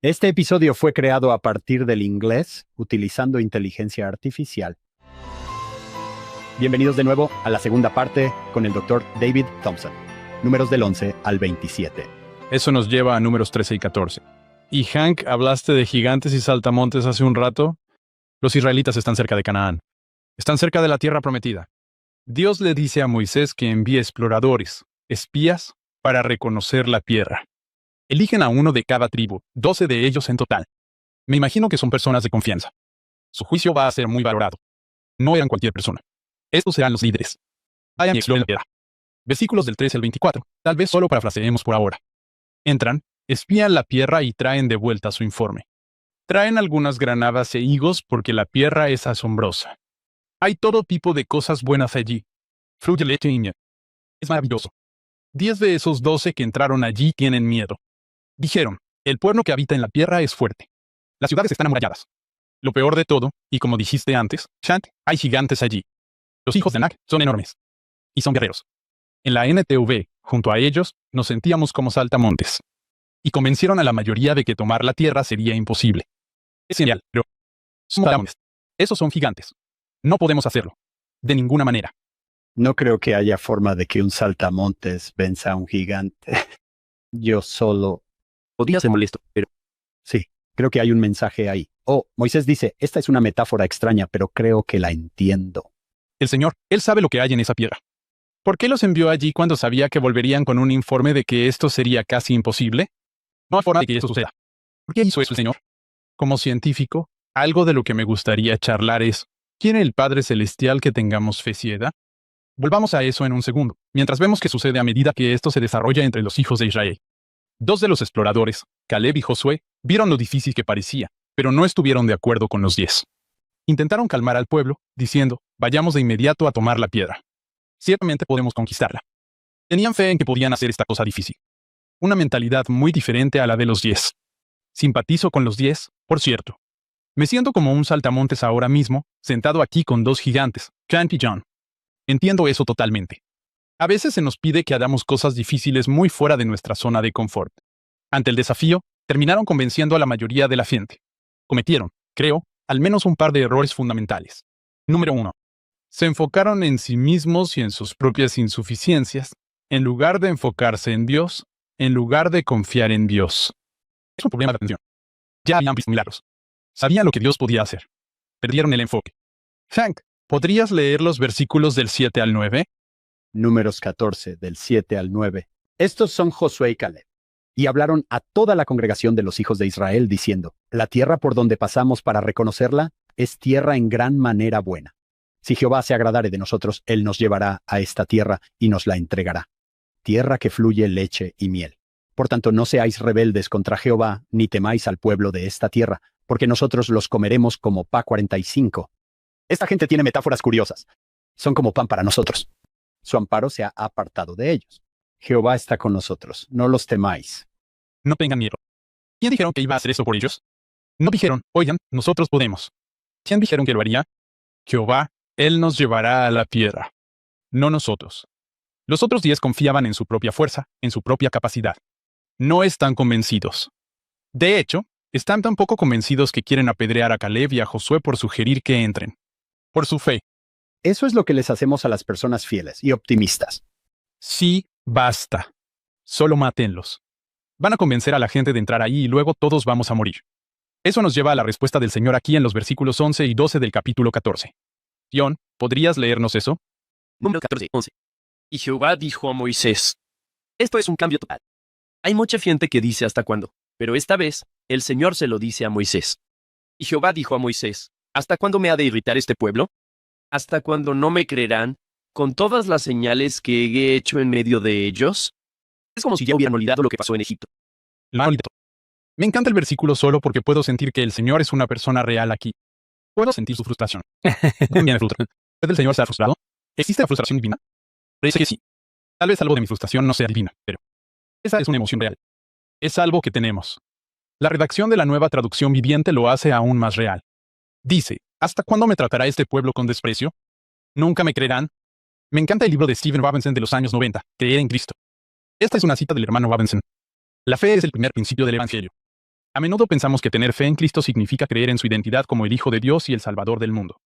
Este episodio fue creado a partir del inglés utilizando inteligencia artificial. Bienvenidos de nuevo a la segunda parte con el Dr. David Thompson. Números del 11 al 27. Eso nos lleva a números 13 y 14. Y Hank, hablaste de gigantes y saltamontes hace un rato. Los israelitas están cerca de Canaán. Están cerca de la tierra prometida. Dios le dice a Moisés que envíe exploradores, espías, para reconocer la tierra. Eligen a uno de cada tribu, 12 de ellos en total. Me imagino que son personas de confianza. Su juicio va a ser muy valorado. No eran cualquier persona. Estos serán los líderes. Vayan y exploren la tierra. Versículos del 13 al 24, tal vez solo parafraseemos por ahora. Entran, espían la tierra y traen de vuelta su informe. Traen algunas granadas e higos porque la tierra es asombrosa. Hay todo tipo de cosas buenas allí. Fluye leche y miel. Es maravilloso. 10 de esos 12 que entraron allí tienen miedo. Dijeron, el pueblo que habita en la tierra es fuerte. Las ciudades están amuralladas. Lo peor de todo, y como dijiste antes, Chant, hay gigantes allí. Los hijos de Anak son enormes. Y son guerreros. En la NTV, junto a ellos, nos sentíamos como saltamontes. Y convencieron a la mayoría de que tomar la tierra sería imposible. Es genial, pero son saltamontes. Esos son gigantes. No podemos hacerlo. De ninguna manera. No creo que haya forma de que un saltamontes venza a un gigante. Yo solo... Podría ser molesto, pero... Sí, creo que hay un mensaje ahí. Oh, Moisés dice, esta es una metáfora extraña, pero creo que la entiendo. El Señor, Él sabe lo que hay en esa tierra. ¿Por qué los envió allí cuando sabía que volverían con un informe de que esto sería casi imposible? No hay forma de que eso suceda. ¿Por qué hizo eso el Señor? Como científico, algo de lo que me gustaría charlar es, ¿quiere el Padre Celestial que tengamos fe ciega? Volvamos a eso en un segundo, mientras vemos qué sucede a medida que esto se desarrolla entre los hijos de Israel. 2 de los exploradores, Caleb y Josué, vieron lo difícil que parecía, pero no estuvieron de acuerdo con los 10. Intentaron calmar al pueblo, diciendo, vayamos de inmediato a tomar la piedra. Ciertamente podemos conquistarla. Tenían fe en que podían hacer esta cosa difícil. Una mentalidad muy diferente a la de los 10. Simpatizo con los 10, por cierto. Me siento como un saltamontes ahora mismo, sentado aquí con 2 gigantes, Chant y John. Entiendo eso totalmente. A veces se nos pide que hagamos cosas difíciles muy fuera de nuestra zona de confort. Ante el desafío, terminaron convenciendo a la mayoría de la gente. Cometieron, creo, al menos un par de errores fundamentales. Número 1. Se enfocaron en sí mismos y en sus propias insuficiencias, en lugar de enfocarse en Dios, en lugar de confiar en Dios. Es un problema de atención. Ya habían visto milagros. Sabían lo que Dios podía hacer. Perdieron el enfoque. Hank, ¿podrías leer los versículos del 7 al 9? Números 14, del 7 al 9. Estos son Josué y Caleb. Y hablaron a toda la congregación de los hijos de Israel, diciendo, la tierra por donde pasamos para reconocerla es tierra en gran manera buena. Si Jehová se agradare de nosotros, Él nos llevará a esta tierra y nos la entregará. Tierra que fluye leche y miel. Por tanto, no seáis rebeldes contra Jehová, ni temáis al pueblo de esta tierra, porque nosotros los comeremos como Pa 45. Esta gente tiene metáforas curiosas. Son como pan para nosotros. Su amparo se ha apartado de ellos. Jehová está con nosotros, no los temáis. No tengan miedo. ¿Quién dijeron que iba a hacer eso por ellos? No dijeron, oigan, nosotros podemos. ¿Quién dijeron que lo haría? Jehová, Él nos llevará a la tierra. No nosotros. Los otros 10 confiaban en su propia fuerza, en su propia capacidad. No están convencidos. De hecho, están tan poco convencidos que quieren apedrear a Caleb y a Josué por sugerir que entren. Por su fe. Eso es lo que les hacemos a las personas fieles y optimistas. Sí, basta. Solo mátenlos. Van a convencer a la gente de entrar ahí y luego todos vamos a morir. Eso nos lleva a la respuesta del Señor aquí en los versículos 11 y 12 del capítulo 14. John, ¿podrías leernos eso? Número 14, 11. Y Jehová dijo a Moisés. Esto es un cambio total. Hay mucha gente que dice hasta cuándo, pero esta vez, el Señor se lo dice a Moisés. Y Jehová dijo a Moisés, ¿hasta cuándo me ha de irritar este pueblo? ¿Hasta cuándo no me creerán con todas las señales que he hecho en medio de ellos? Es como si ya hubieran olvidado lo que pasó en Egipto. La olvidé. Me encanta el versículo solo porque puedo sentir que el Señor es una persona real aquí. Puedo sentir su frustración. También ¿Puede el Señor estar frustrado? ¿Existe la frustración divina? Parece que sí. Tal vez algo de mi frustración no sea divina, pero esa es una emoción real. Es algo que tenemos. La redacción de la Nueva Traducción Viviente lo hace aún más real. Dice, ¿hasta cuándo me tratará este pueblo con desprecio? ¿Nunca me creerán? Me encanta el libro de Stephen Robinson de los años 90, Creer en Cristo. Esta es una cita del hermano Robinson. La fe es el primer principio del Evangelio. A menudo pensamos que tener fe en Cristo significa creer en su identidad como el Hijo de Dios y el Salvador del mundo.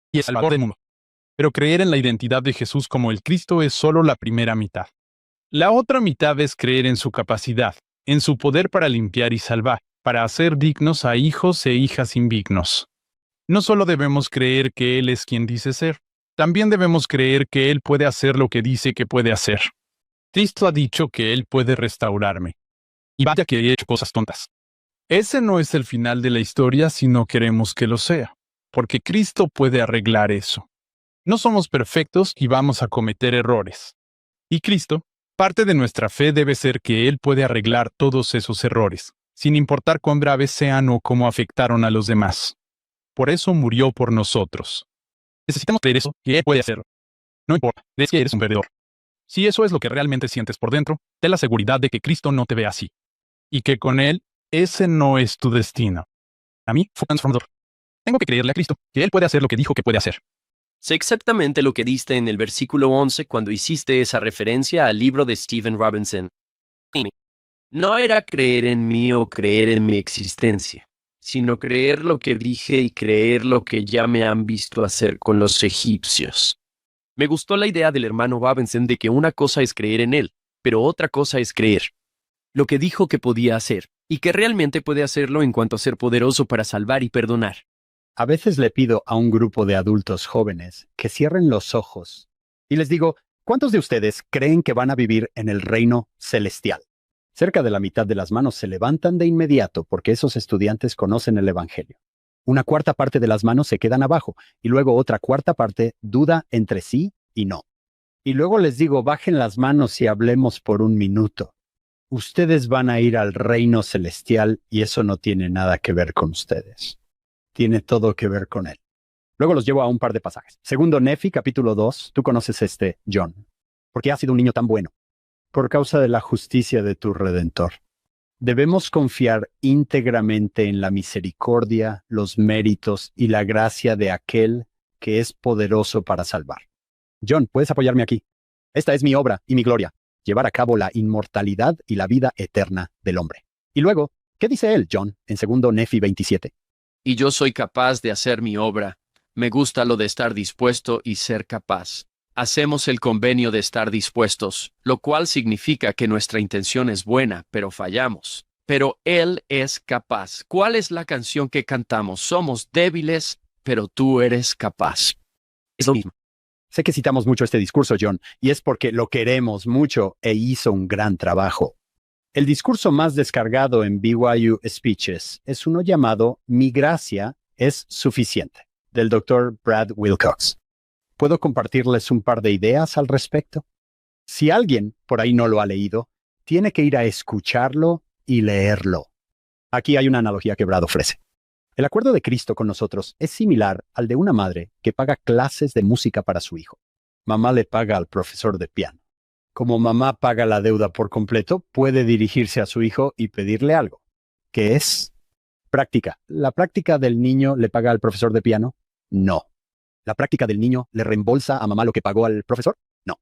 Y el Salvador del mundo. Pero creer en la identidad de Jesús como el Cristo es solo la primera mitad. La otra mitad es creer en su capacidad, en su poder para limpiar y salvar, para hacer dignos a hijos e hijas indignos. No solo debemos creer que Él es quien dice ser, también debemos creer que Él puede hacer lo que dice que puede hacer. Cristo ha dicho que Él puede restaurarme. Y vaya que he hecho cosas tontas. Ese no es el final de la historia si no queremos que lo sea, porque Cristo puede arreglar eso. No somos perfectos y vamos a cometer errores. Y Cristo, parte de nuestra fe debe ser que Él puede arreglar todos esos errores, sin importar cuán graves sean o cómo afectaron a los demás. Por eso murió por nosotros. Necesitamos creer eso, que Él puede hacerlo. No importa, crees que eres un perdedor. Si eso es lo que realmente sientes por dentro, ten la seguridad de que Cristo no te ve así. Y que con Él, ese no es tu destino. A mí fue transformador. Tengo que creerle a Cristo, que Él puede hacer lo que dijo que puede hacer. Sé exactamente lo que diste en el versículo 11 cuando hiciste esa referencia al libro de Stephen Robinson. No era creer en mí o creer en mi existencia, sino creer lo que dije y creer lo que ya me han visto hacer con los egipcios. Me gustó la idea del hermano Robinson de que una cosa es creer en él, pero otra cosa es creer lo que dijo que podía hacer, y que realmente puede hacerlo en cuanto a ser poderoso para salvar y perdonar. A veces le pido a un grupo de adultos jóvenes que cierren los ojos y les digo, ¿cuántos de ustedes creen que van a vivir en el reino celestial? Cerca de la mitad de las manos se levantan de inmediato porque esos estudiantes conocen el Evangelio. Una cuarta parte de las manos se quedan abajo y luego otra cuarta parte duda entre sí y no. Y luego les digo, bajen las manos y hablemos por un minuto. Ustedes van a ir al reino celestial y eso no tiene nada que ver con ustedes. Tiene todo que ver con Él. Luego los llevo a un par de pasajes. Segundo Nefi, capítulo 2. Tú conoces John. ¿Por qué has sido un niño tan bueno? Por causa de la justicia de tu Redentor. Debemos confiar íntegramente en la misericordia, los méritos y la gracia de aquel que es poderoso para salvar. John, ¿puedes apoyarme aquí? Esta es mi obra y mi gloria. Llevar a cabo la inmortalidad y la vida eterna del hombre. Y luego, ¿qué dice él, John, en segundo Nefi 27? Y yo soy capaz de hacer mi obra. Me gusta lo de estar dispuesto y ser capaz. Hacemos el convenio de estar dispuestos, lo cual significa que nuestra intención es buena, pero fallamos. Pero Él es capaz. ¿Cuál es la canción que cantamos? Somos débiles, pero tú eres capaz. Es lo mismo. Sé que citamos mucho este discurso, John, y es porque lo queremos mucho e hizo un gran trabajo. El discurso más descargado en BYU Speeches es uno llamado Mi gracia es suficiente, del Dr. Brad Wilcox. ¿Puedo compartirles un par de ideas al respecto? Si alguien por ahí no lo ha leído, tiene que ir a escucharlo y leerlo. Aquí hay una analogía que Brad ofrece. El acuerdo de Cristo con nosotros es similar al de una madre que paga clases de música para su hijo. Mamá le paga al profesor de piano. Como mamá paga la deuda por completo, puede dirigirse a su hijo y pedirle algo. ¿Qué es? Práctica. ¿La práctica del niño le paga al profesor de piano? No. ¿La práctica del niño le reembolsa a mamá lo que pagó al profesor? No.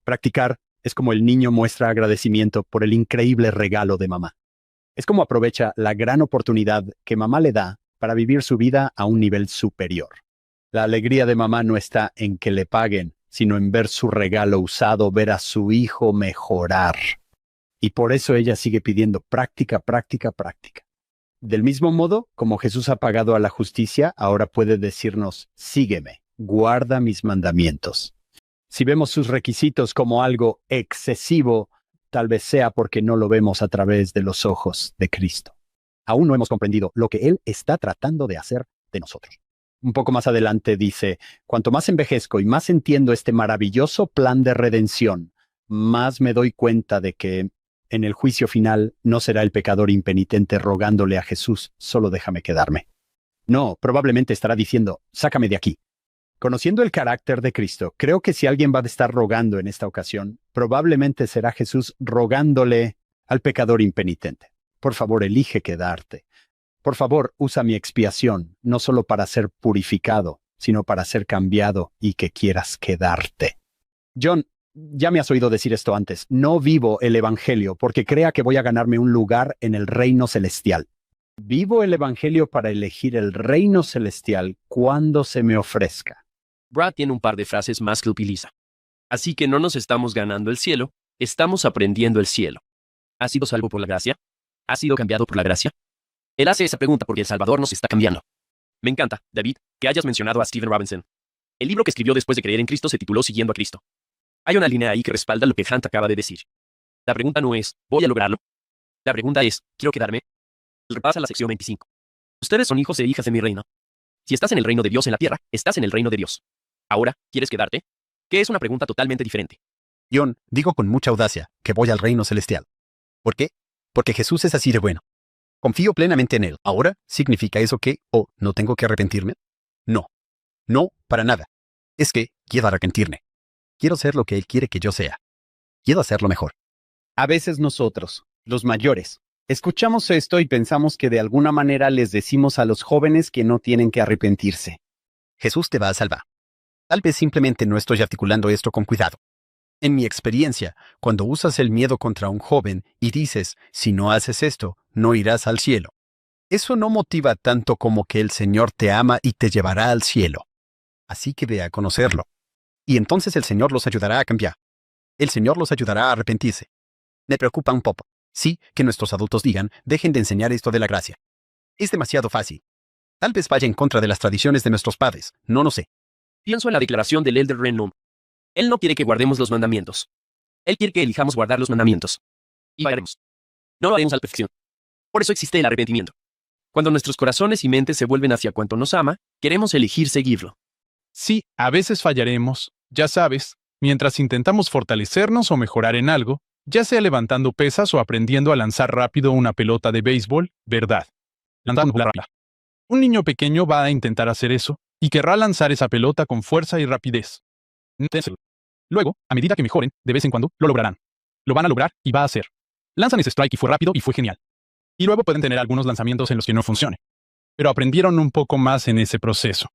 Practicar es como el niño muestra agradecimiento por el increíble regalo de mamá. Es como aprovecha la gran oportunidad que mamá le da para vivir su vida a un nivel superior. La alegría de mamá no está en que le paguen, sino en ver su regalo usado, ver a su hijo mejorar. Y por eso ella sigue pidiendo práctica, práctica, práctica. Del mismo modo, como Jesús ha pagado a la justicia, ahora puede decirnos, sígueme, guarda mis mandamientos. Si vemos sus requisitos como algo excesivo, tal vez sea porque no lo vemos a través de los ojos de Cristo. Aún no hemos comprendido lo que Él está tratando de hacer de nosotros. Un poco más adelante dice, cuanto más envejezco y más entiendo este maravilloso plan de redención, más me doy cuenta de que en el juicio final no será el pecador impenitente rogándole a Jesús, solo déjame quedarme. No, probablemente estará diciendo, sácame de aquí. Conociendo el carácter de Cristo, creo que si alguien va a estar rogando en esta ocasión, probablemente será Jesús rogándole al pecador impenitente. Por favor, elige quedarte. Por favor, usa mi expiación, no solo para ser purificado, sino para ser cambiado y que quieras quedarte. John, ya me has oído decir esto antes. No vivo el Evangelio porque crea que voy a ganarme un lugar en el reino celestial. Vivo el Evangelio para elegir el reino celestial cuando se me ofrezca. Brad tiene un par de frases más que utiliza. Así que no nos estamos ganando el cielo, estamos aprendiendo el cielo. ¿Has sido salvo por la gracia? ¿Has sido cambiado por la gracia? Él hace esa pregunta porque el Salvador nos está cambiando. Me encanta, David, que hayas mencionado a Stephen Robinson. El libro que escribió después de creer en Cristo se tituló Siguiendo a Cristo. Hay una línea ahí que respalda lo que Hunt acaba de decir. La pregunta no es, ¿voy a lograrlo? La pregunta es, ¿quiero quedarme? Repasa la sección 25. Ustedes son hijos e hijas de mi reino. Si estás en el reino de Dios en la tierra, estás en el reino de Dios. Ahora, ¿quieres quedarte? Que es una pregunta totalmente diferente. John, digo con mucha audacia que voy al reino celestial. ¿Por qué? Porque Jesús es así de bueno. Confío plenamente en Él. ¿Ahora significa eso que, no tengo que arrepentirme? No. No, para nada. Es que quiero arrepentirme. Quiero ser lo que Él quiere que yo sea. Quiero hacerlo mejor. A veces nosotros, los mayores, escuchamos esto y pensamos que de alguna manera les decimos a los jóvenes que no tienen que arrepentirse. Jesús te va a salvar. Tal vez simplemente no estoy articulando esto con cuidado. En mi experiencia, cuando usas el miedo contra un joven y dices, si no haces esto, no irás al cielo, eso no motiva tanto como que el Señor te ama y te llevará al cielo. Así que ve a conocerlo. Y entonces el Señor los ayudará a cambiar. El Señor los ayudará a arrepentirse. Me preocupa un poco. Sí, que nuestros adultos digan, dejen de enseñar esto de la gracia. Es demasiado fácil. Tal vez vaya en contra de las tradiciones de nuestros padres, no lo sé. Pienso en la declaración del Elder Renum. Él no quiere que guardemos los mandamientos. Él quiere que elijamos guardar los mandamientos. Y lo haremos. No lo haremos a la perfección. Por eso existe el arrepentimiento. Cuando nuestros corazones y mentes se vuelven hacia cuanto nos ama, queremos elegir seguirlo. Sí, a veces fallaremos, ya sabes, mientras intentamos fortalecernos o mejorar en algo, ya sea levantando pesas o aprendiendo a lanzar rápido una pelota de béisbol, ¿verdad? Lanzando rápida. Un niño pequeño va a intentar hacer eso, y querrá lanzar esa pelota con fuerza y rapidez. Luego, a medida que mejoren, de vez en cuando, lo lograrán. Lo van a lograr y va a hacer. Lanzan ese strike y fue rápido y fue genial. Y luego pueden tener algunos lanzamientos en los que no funcione. Pero aprendieron un poco más en ese proceso.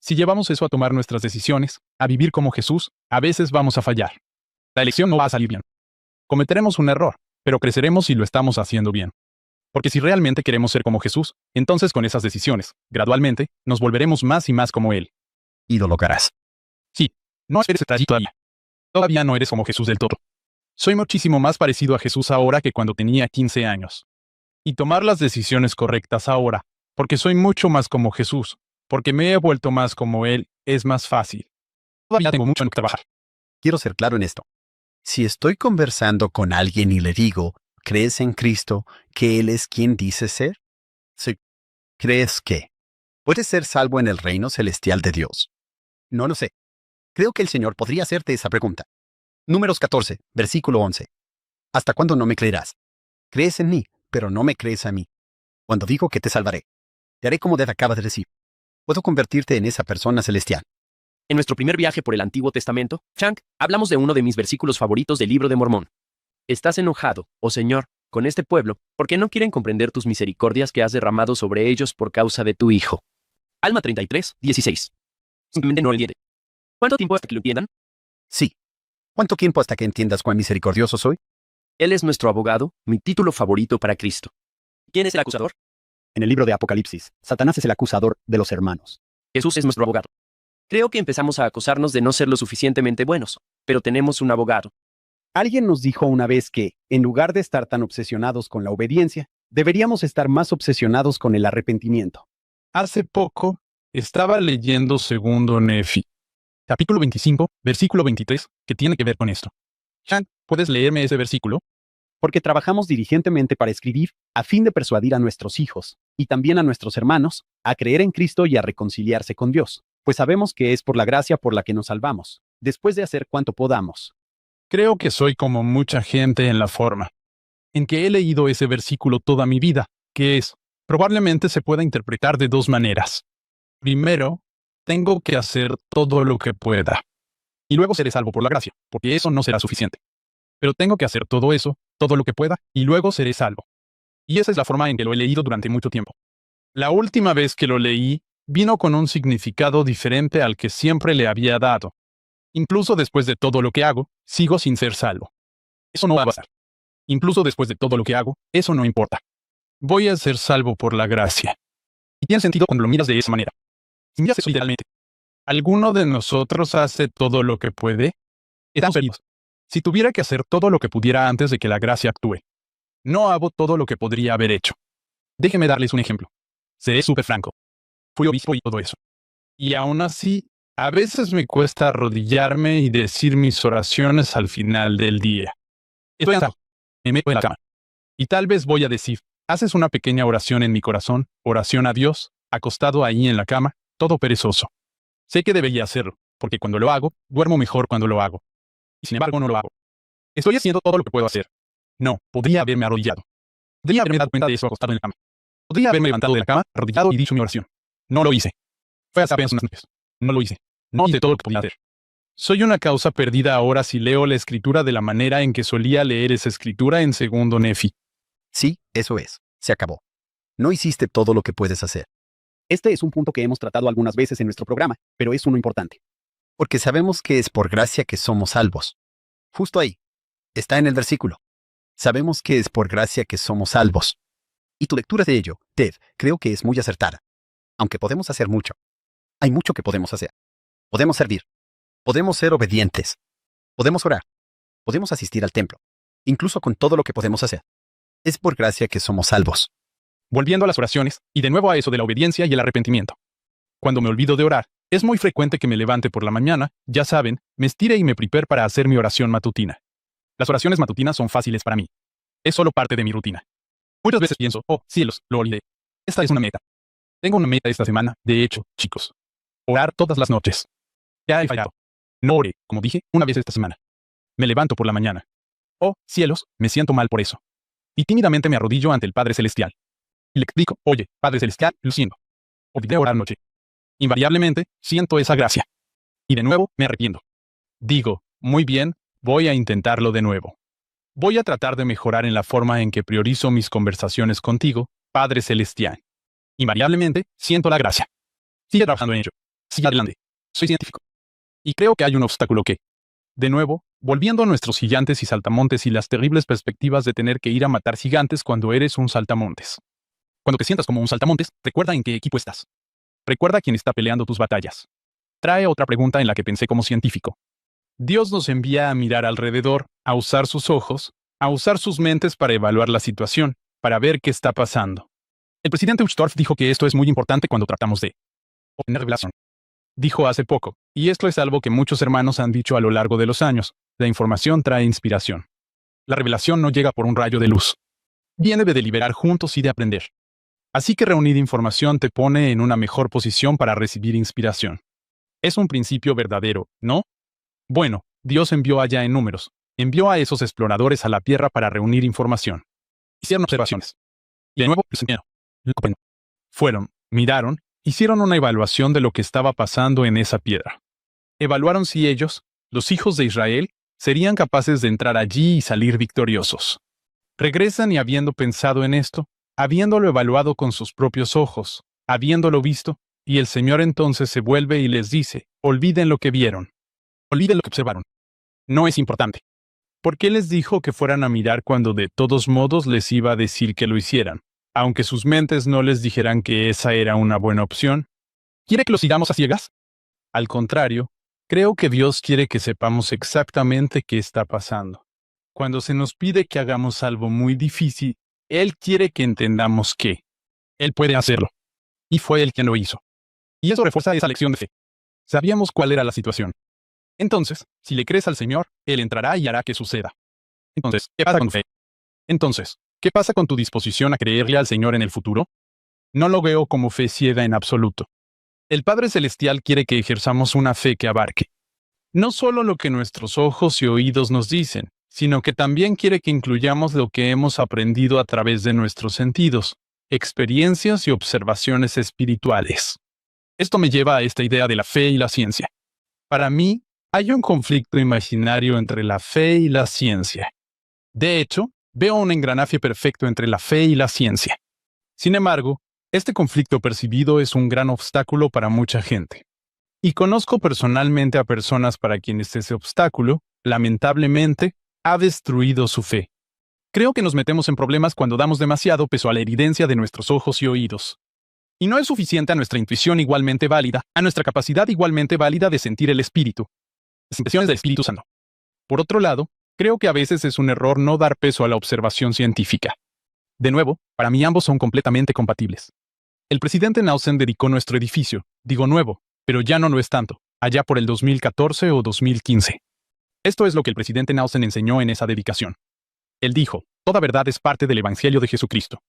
Si llevamos eso a tomar nuestras decisiones, a vivir como Jesús, a veces vamos a fallar. La elección no va a salir bien. Cometeremos un error, pero creceremos si lo estamos haciendo bien. Porque si realmente queremos ser como Jesús, entonces con esas decisiones, gradualmente, nos volveremos más y más como Él. Y lo lograrás. Sí, no esperes allí todavía. Todavía no eres como Jesús del todo. Soy muchísimo más parecido a Jesús ahora que cuando tenía 15 años. Y tomar las decisiones correctas ahora, porque soy mucho más como Jesús, porque me he vuelto más como Él, es más fácil. Todavía tengo mucho en que trabajar. Quiero ser claro en esto. Si estoy conversando con alguien y le digo, ¿crees en Cristo que Él es quien dice ser? Sí. ¿Crees que puedes ser salvo en el reino celestial de Dios? No lo sé. Creo que el Señor podría hacerte esa pregunta. Números 14, versículo 11. ¿Hasta cuándo no me creerás? Crees en mí, pero no me crees a mí. Cuando digo que te salvaré, te haré como Dad acaba de decir. Puedo convertirte en esa persona celestial. En nuestro primer viaje por el Antiguo Testamento, Chang, hablamos de uno de mis versículos favoritos del Libro de Mormón. Estás enojado, oh Señor, con este pueblo, porque no quieren comprender tus misericordias que has derramado sobre ellos por causa de tu Hijo. Alma 33, 16. Simplemente no lo entiende. ¿Cuánto tiempo hasta que lo entiendan? Sí. ¿Cuánto tiempo hasta que entiendas cuán misericordioso soy? Él es nuestro abogado, mi título favorito para Cristo. ¿Quién es el acusador? En el libro de Apocalipsis, Satanás es el acusador de los hermanos. Jesús es nuestro abogado. Creo que empezamos a acusarnos de no ser lo suficientemente buenos, pero tenemos un abogado. Alguien nos dijo una vez que, en lugar de estar tan obsesionados con la obediencia, deberíamos estar más obsesionados con el arrepentimiento. Hace poco, estaba leyendo segundo Nefi. Capítulo 25, versículo 23, que tiene que ver con esto. Chang, ¿puedes leerme ese versículo? Porque trabajamos diligentemente para escribir, a fin de persuadir a nuestros hijos, y también a nuestros hermanos, a creer en Cristo y a reconciliarse con Dios, pues sabemos que es por la gracia por la que nos salvamos, después de hacer cuanto podamos. Creo que soy como mucha gente en la forma, en que he leído ese versículo toda mi vida, que es, probablemente se pueda interpretar de dos maneras. Primero, tengo que hacer todo lo que pueda. Y luego seré salvo por la gracia, porque eso no será suficiente. Pero tengo que hacer todo eso, todo lo que pueda, y luego seré salvo. Y esa es la forma en que lo he leído durante mucho tiempo. La última vez que lo leí, vino con un significado diferente al que siempre le había dado. Incluso después de todo lo que hago, sigo sin ser salvo. Eso no va a pasar. Incluso después de todo lo que hago, eso no importa. voy a ser salvo por la gracia. Y tiene sentido cuando lo miras de esa manera. Si miras eso literalmente, ¿alguno de nosotros hace todo lo que puede? Estamos heridos. Si tuviera que hacer todo lo que pudiera antes de que la gracia actúe, no hago todo lo que podría haber hecho. Déjeme darles un ejemplo. Seré súper franco. Fui obispo y todo eso. Y aún así, a veces me cuesta arrodillarme y decir mis oraciones al final del día. Estoy cansado. Me meto en la cama. Y tal vez voy a decir, haces una pequeña oración en mi corazón, oración a Dios, acostado ahí en la cama, todo perezoso. Sé que debería hacerlo, porque cuando lo hago, duermo mejor cuando lo hago. Y sin embargo no lo hago. Estoy haciendo todo lo que puedo hacer. No, podría haberme arrodillado. Podría haberme dado cuenta de eso acostado en la cama. Podría haberme levantado de la cama, arrodillado y dicho mi oración. No lo hice. Fue hace apenas unas noches. No lo hice. No hice todo lo que podía hacer. Soy una causa perdida ahora si leo la escritura de la manera en que solía leer esa escritura en segundo Nefi. Sí, eso es. Se acabó. No hiciste todo lo que puedes hacer. Este es un punto que hemos tratado algunas veces en nuestro programa, pero es uno importante. Porque sabemos que es por gracia que somos salvos. Justo ahí. Está en el versículo. Sabemos que es por gracia que somos salvos. Y tu lectura de ello, Ted, creo que es muy acertada. Aunque podemos hacer mucho. Hay mucho que podemos hacer. Podemos servir. Podemos ser obedientes. Podemos orar. Podemos asistir al templo. Incluso con todo lo que podemos hacer. Es por gracia que somos salvos. Volviendo a las oraciones, y de nuevo a eso de la obediencia y el arrepentimiento. Cuando me olvido de orar, es muy frecuente que me levante por la mañana, ya saben, me estire y me prepare para hacer mi oración matutina. Las oraciones matutinas son fáciles para mí. Es solo parte de mi rutina. Muchas veces pienso, oh, cielos, lo olvidé. Esta es una meta. Tengo una meta esta semana, de hecho, chicos. Orar todas las noches. Ya he fallado. No oré, como dije, una vez esta semana. Me levanto por la mañana. Oh, cielos, me siento mal por eso. Y tímidamente me arrodillo ante el Padre Celestial. Y le explico, oye, Padre Celestial, lo siento. Olvidé orar anoche. Invariablemente, siento esa gracia. Y de nuevo, me arrepiento. Digo, muy bien, voy a intentarlo de nuevo. Voy a tratar de mejorar en la forma en que priorizo mis conversaciones contigo, Padre Celestial. Invariablemente, siento la gracia. Sigue trabajando en ello. Sigue adelante. Soy científico. Y creo que hay un obstáculo que, de nuevo, volviendo a nuestros gigantes y saltamontes y las terribles perspectivas de tener que ir a matar gigantes cuando eres un saltamontes. Cuando te sientas como un saltamontes, recuerda en qué equipo estás. Recuerda quién está peleando tus batallas. Trae otra pregunta en la que pensé como científico. Dios nos envía a mirar alrededor, a usar sus ojos, a usar sus mentes para evaluar la situación, para ver qué está pasando. El presidente Uchtdorf dijo que esto es muy importante cuando tratamos de obtener revelación. Dijo hace poco, y esto es algo que muchos hermanos han dicho a lo largo de los años, la información trae inspiración. La revelación no llega por un rayo de luz. Viene de deliberar juntos y de aprender. Así que reunir información te pone en una mejor posición para recibir inspiración. Es un principio verdadero, ¿no? Bueno, Dios envió allá en números. Envió a esos exploradores a la tierra para reunir información. Hicieron observaciones. Y de nuevo, fueron, miraron, hicieron una evaluación de lo que estaba pasando en esa piedra. Evaluaron si ellos, los hijos de Israel, serían capaces de entrar allí y salir victoriosos. Regresan y habiendo pensado en esto, habiéndolo evaluado con sus propios ojos, habiéndolo visto, y el Señor entonces se vuelve y les dice, olviden lo que vieron. Olviden lo que observaron. No es importante. ¿Por qué les dijo que fueran a mirar cuando de todos modos les iba a decir que lo hicieran? Aunque sus mentes no les dijeran que esa era una buena opción. ¿Quiere que lo sigamos a ciegas? Al contrario, creo que Dios quiere que sepamos exactamente qué está pasando. Cuando se nos pide que hagamos algo muy difícil, Él quiere que entendamos que Él puede hacerlo. Y fue Él quien lo hizo. Y eso refuerza esa lección de fe. Sabíamos cuál era la situación. Entonces, si le crees al Señor, Él entrará y hará que suceda. Entonces, ¿qué pasa con fe? Entonces, ¿qué pasa con tu disposición a creerle al Señor en el futuro? No lo veo como fe ciega en absoluto. El Padre Celestial quiere que ejerzamos una fe que abarque no solo lo que nuestros ojos y oídos nos dicen, sino que también quiere que incluyamos lo que hemos aprendido a través de nuestros sentidos, experiencias y observaciones espirituales. Esto me lleva a esta idea de la fe y la ciencia. Para mí, hay un conflicto imaginario entre la fe y la ciencia. De hecho, veo un engranaje perfecto entre la fe y la ciencia. Sin embargo, este conflicto percibido es un gran obstáculo para mucha gente. Y conozco personalmente a personas para quienes ese obstáculo, lamentablemente, ha destruido su fe. Creo que nos metemos en problemas cuando damos demasiado peso a la evidencia de nuestros ojos y oídos. Y no es suficiente a nuestra intuición igualmente válida, a nuestra capacidad igualmente válida de sentir el Espíritu. Las impresiones del Espíritu Santo. Por otro lado, creo que a veces es un error no dar peso a la observación científica. De nuevo, para mí ambos son completamente compatibles. El presidente Nelson dedicó nuestro edificio, digo nuevo, pero ya no lo es tanto, allá por el 2014 o 2015. Esto es lo que el presidente Nelson enseñó en esa dedicación. Él dijo, toda verdad es parte del Evangelio de Jesucristo.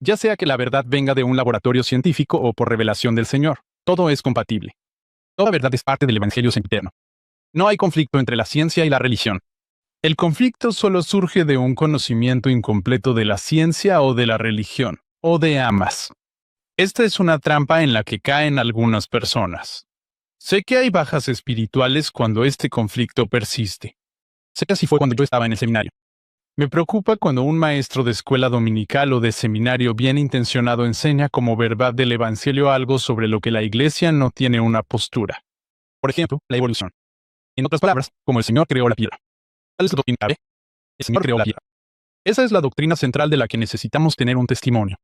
Ya sea que la verdad venga de un laboratorio científico o por revelación del Señor, todo es compatible. Toda verdad es parte del Evangelio sempiterno. No hay conflicto entre la ciencia y la religión. El conflicto solo surge de un conocimiento incompleto de la ciencia o de la religión, o de ambas. Esta es una trampa en la que caen algunas personas. Sé que hay bajas espirituales cuando este conflicto persiste. Sé que así fue cuando yo estaba en el seminario. Me preocupa cuando un maestro de escuela dominical o de seminario bien intencionado enseña como verdad del Evangelio algo sobre lo que la Iglesia no tiene una postura. Por ejemplo, la evolución. En otras palabras, como el Señor creó la piedra. ¿Cuál es la doctrina clave? El Señor creó la piedra. Esa es la doctrina central de la que necesitamos tener un testimonio.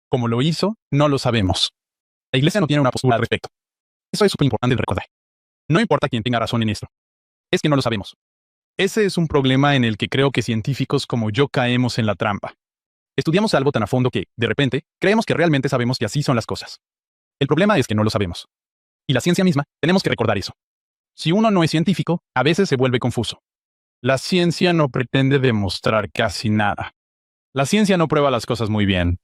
¿Cómo lo hizo? No lo sabemos. La Iglesia no tiene una postura al respecto. Eso es súper importante de recordar. No importa quién tenga razón en esto. Es que no lo sabemos. Ese es un problema en el que creo que científicos como yo caemos en la trampa. Estudiamos algo tan a fondo que, de repente, creemos que realmente sabemos que así son las cosas. El problema es que no lo sabemos. Y la ciencia misma, tenemos que recordar eso. Si uno no es científico, a veces se vuelve confuso. La ciencia no pretende demostrar casi nada. La ciencia no prueba las cosas muy bien.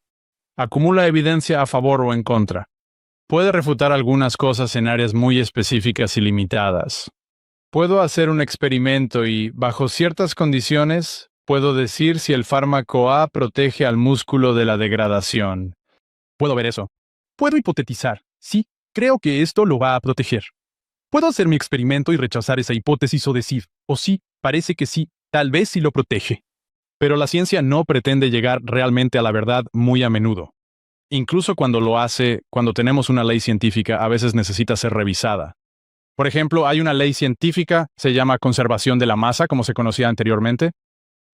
Acumula evidencia a favor o en contra. Puede refutar algunas cosas en áreas muy específicas y limitadas. Puedo hacer un experimento y, bajo ciertas condiciones, puedo decir si el fármaco A protege al músculo de la degradación. Puedo ver eso. Puedo hipotetizar. Sí, creo que esto lo va a proteger. Puedo hacer mi experimento y rechazar esa hipótesis o decir, o sí, parece que sí, tal vez sí lo protege. Pero la ciencia no pretende llegar realmente a la verdad muy a menudo. Incluso cuando lo hace, cuando tenemos una ley científica, a veces necesita ser revisada. Por ejemplo, hay una ley científica, se llama conservación de la masa, como se conocía anteriormente.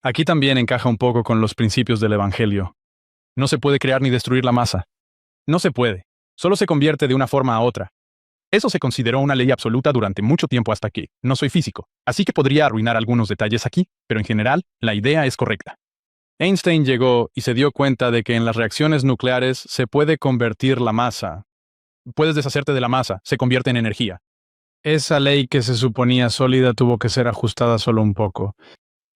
Aquí también encaja un poco con los principios del Evangelio. No se puede crear ni destruir la masa. No se puede. Solo se convierte de una forma a otra. Eso se consideró una ley absoluta durante mucho tiempo hasta que, no soy físico, así que podría arruinar algunos detalles aquí, pero en general, la idea es correcta. Einstein llegó y se dio cuenta de que en las reacciones nucleares se puede convertir la masa. Puedes deshacerte de la masa, se convierte en energía. Esa ley que se suponía sólida tuvo que ser ajustada solo un poco.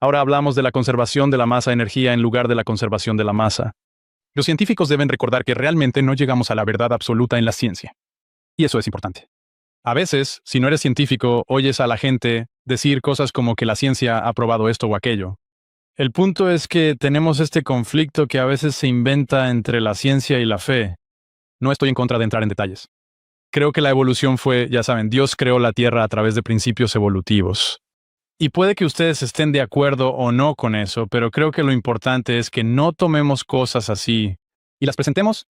Ahora hablamos de la conservación de la masa-energía en lugar de la conservación de la masa. Los científicos deben recordar que realmente no llegamos a la verdad absoluta en la ciencia. Y eso es importante. A veces, si no eres científico, oyes a la gente decir cosas como que la ciencia ha probado esto o aquello. El punto es que tenemos este conflicto que a veces se inventa entre la ciencia y la fe. No estoy en contra de entrar en detalles. Creo que la evolución fue, ya saben, Dios creó la Tierra a través de principios evolutivos. Y puede que ustedes estén de acuerdo o no con eso, pero creo que lo importante es que no tomemos cosas así y las presentemos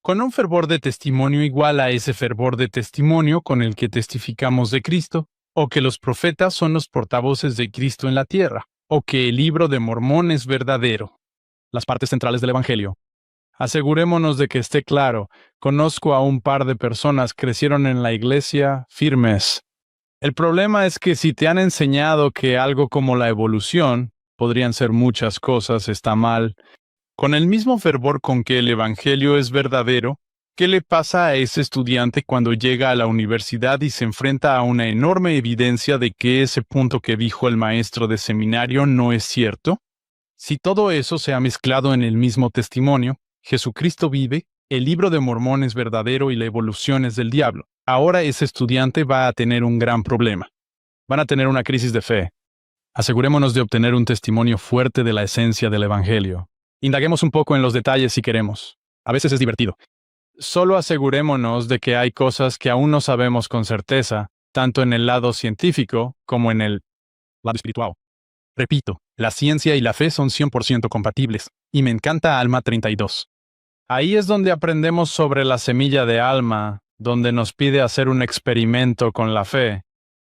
con un fervor de testimonio igual a ese fervor de testimonio con el que testificamos de Cristo, o que los profetas son los portavoces de Cristo en la tierra, o que el libro de Mormón es verdadero. Las partes centrales del Evangelio. Asegurémonos de que esté claro. Conozco a un par de personas que crecieron en la iglesia firmes. El problema es que si te han enseñado que algo como la evolución, podrían ser muchas cosas, está mal, con el mismo fervor con que el Evangelio es verdadero, ¿qué le pasa a ese estudiante cuando llega a la universidad y se enfrenta a una enorme evidencia de que ese punto que dijo el maestro de seminario no es cierto? Si todo eso se ha mezclado en el mismo testimonio, Jesucristo vive, el libro de Mormón es verdadero y la evolución es del diablo, ahora ese estudiante va a tener un gran problema. Van a tener una crisis de fe. Asegurémonos de obtener un testimonio fuerte de la esencia del Evangelio. Indaguemos un poco en los detalles si queremos. A veces es divertido. Solo asegurémonos de que hay cosas que aún no sabemos con certeza, tanto en el lado científico como en el lado espiritual. Repito, la ciencia y la fe son 100% compatibles, y me encanta Alma 32. Ahí es donde aprendemos sobre la semilla de Alma, donde nos pide hacer un experimento con la fe.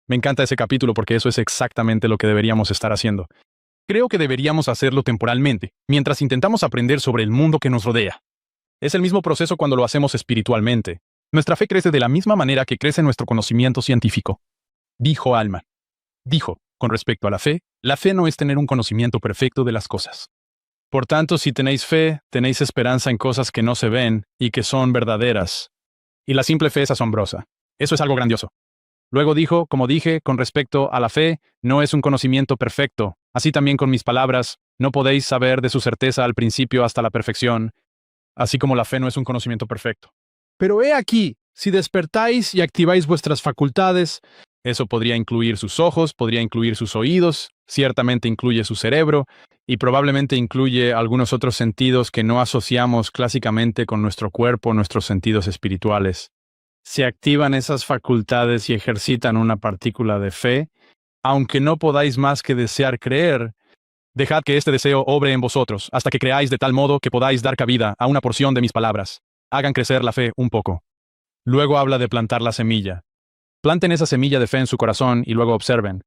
Me encanta ese capítulo porque eso es exactamente lo que deberíamos estar haciendo. Creo que deberíamos hacerlo temporalmente, mientras intentamos aprender sobre el mundo que nos rodea. Es el mismo proceso cuando lo hacemos espiritualmente. Nuestra fe crece de la misma manera que crece nuestro conocimiento científico. Dijo Alma. Dijo, con respecto a la fe no es tener un conocimiento perfecto de las cosas. Por tanto, si tenéis fe, tenéis esperanza en cosas que no se ven y que son verdaderas. Y la simple fe es asombrosa. Eso es algo grandioso. Luego dijo, como dije, con respecto a la fe, no es un conocimiento perfecto. Así también con mis palabras, no podéis saber de su certeza al principio hasta la perfección, así como la fe no es un conocimiento perfecto. Pero he aquí, si despertáis y activáis vuestras facultades, eso podría incluir sus ojos, podría incluir sus oídos, ciertamente incluye su cerebro, y probablemente incluye algunos otros sentidos que no asociamos clásicamente con nuestro cuerpo, nuestros sentidos espirituales. Se activan esas facultades y ejercitan una partícula de fe, aunque no podáis más que desear creer, dejad que este deseo obre en vosotros, hasta que creáis de tal modo que podáis dar cabida a una porción de mis palabras. Hagan crecer la fe un poco. Luego habla de plantar la semilla. Planten esa semilla de fe en su corazón y luego observen.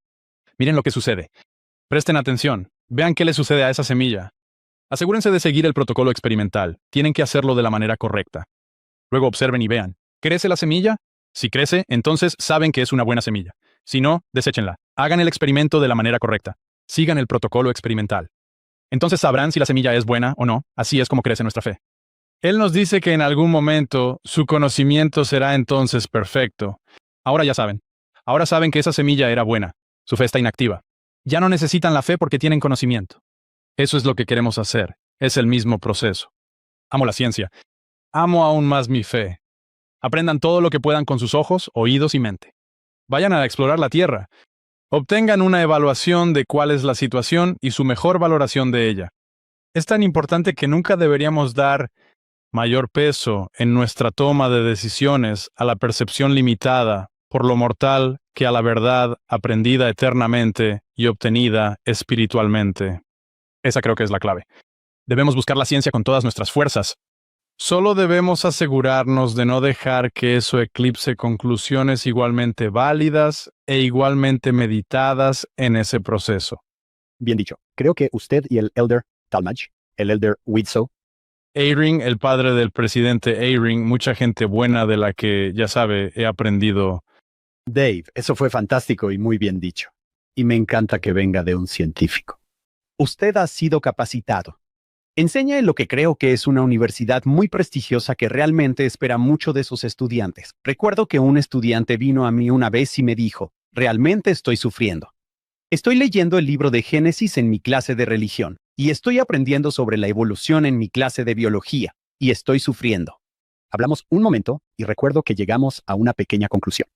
Miren lo que sucede. Presten atención. Vean qué le sucede a esa semilla. Asegúrense de seguir el protocolo experimental. Tienen que hacerlo de la manera correcta. Luego observen y vean. ¿Crece la semilla? Si crece, entonces saben que es una buena semilla. Si no, deséchenla. Hagan el experimento de la manera correcta. Sigan el protocolo experimental. Entonces sabrán si la semilla es buena o no. Así es como crece nuestra fe. Él nos dice que en algún momento su conocimiento será entonces perfecto. Ahora ya saben. Ahora saben que esa semilla era buena. Su fe está inactiva. Ya no necesitan la fe porque tienen conocimiento. Eso es lo que queremos hacer. Es el mismo proceso. Amo la ciencia. Amo aún más mi fe. Aprendan todo lo que puedan con sus ojos, oídos y mente. Vayan a explorar la Tierra. Obtengan una evaluación de cuál es la situación y su mejor valoración de ella. Es tan importante que nunca deberíamos dar mayor peso en nuestra toma de decisiones a la percepción limitada por lo mortal que a la verdad aprendida eternamente y obtenida espiritualmente. Esa creo que es la clave. Debemos buscar la ciencia con todas nuestras fuerzas. Solo debemos asegurarnos de no dejar que eso eclipse conclusiones igualmente válidas e igualmente meditadas en ese proceso. Bien dicho. Creo que usted y el Elder Talmage, el Elder Widsoe, Eyring, el padre del presidente Eyring, mucha gente buena de la que, ya sabe, he aprendido. Dave, eso fue fantástico y muy bien dicho. Y me encanta que venga de un científico. Usted ha sido capacitado. Enseña en lo que creo que es una universidad muy prestigiosa que realmente espera mucho de sus estudiantes. Recuerdo que un estudiante vino a mí una vez y me dijo, realmente estoy sufriendo. Estoy leyendo el libro de Génesis en mi clase de religión, y estoy aprendiendo sobre la evolución en mi clase de biología, y estoy sufriendo. Hablamos un momento y recuerdo que llegamos a una pequeña conclusión.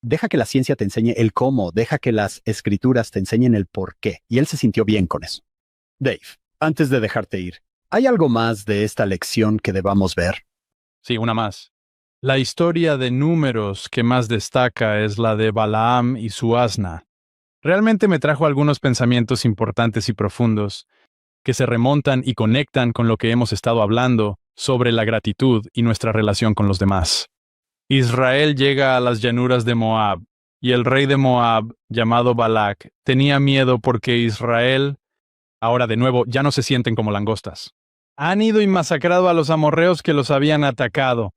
Deja que la ciencia te enseñe el cómo, deja que las escrituras te enseñen el por qué, y él se sintió bien con eso. Dave, antes de dejarte ir, ¿hay algo más de esta lección que debamos ver? Sí, una más. La historia de números que más destaca es la de Balaam y su asna. Realmente me trajo algunos pensamientos importantes y profundos que se remontan y conectan con lo que hemos estado hablando sobre la gratitud y nuestra relación con los demás. Israel llega a las llanuras de Moab, y el rey de Moab, llamado Balac, tenía miedo porque Israel, ahora de nuevo, ya no se sienten como langostas. Han ido y masacrado a los amorreos que los habían atacado,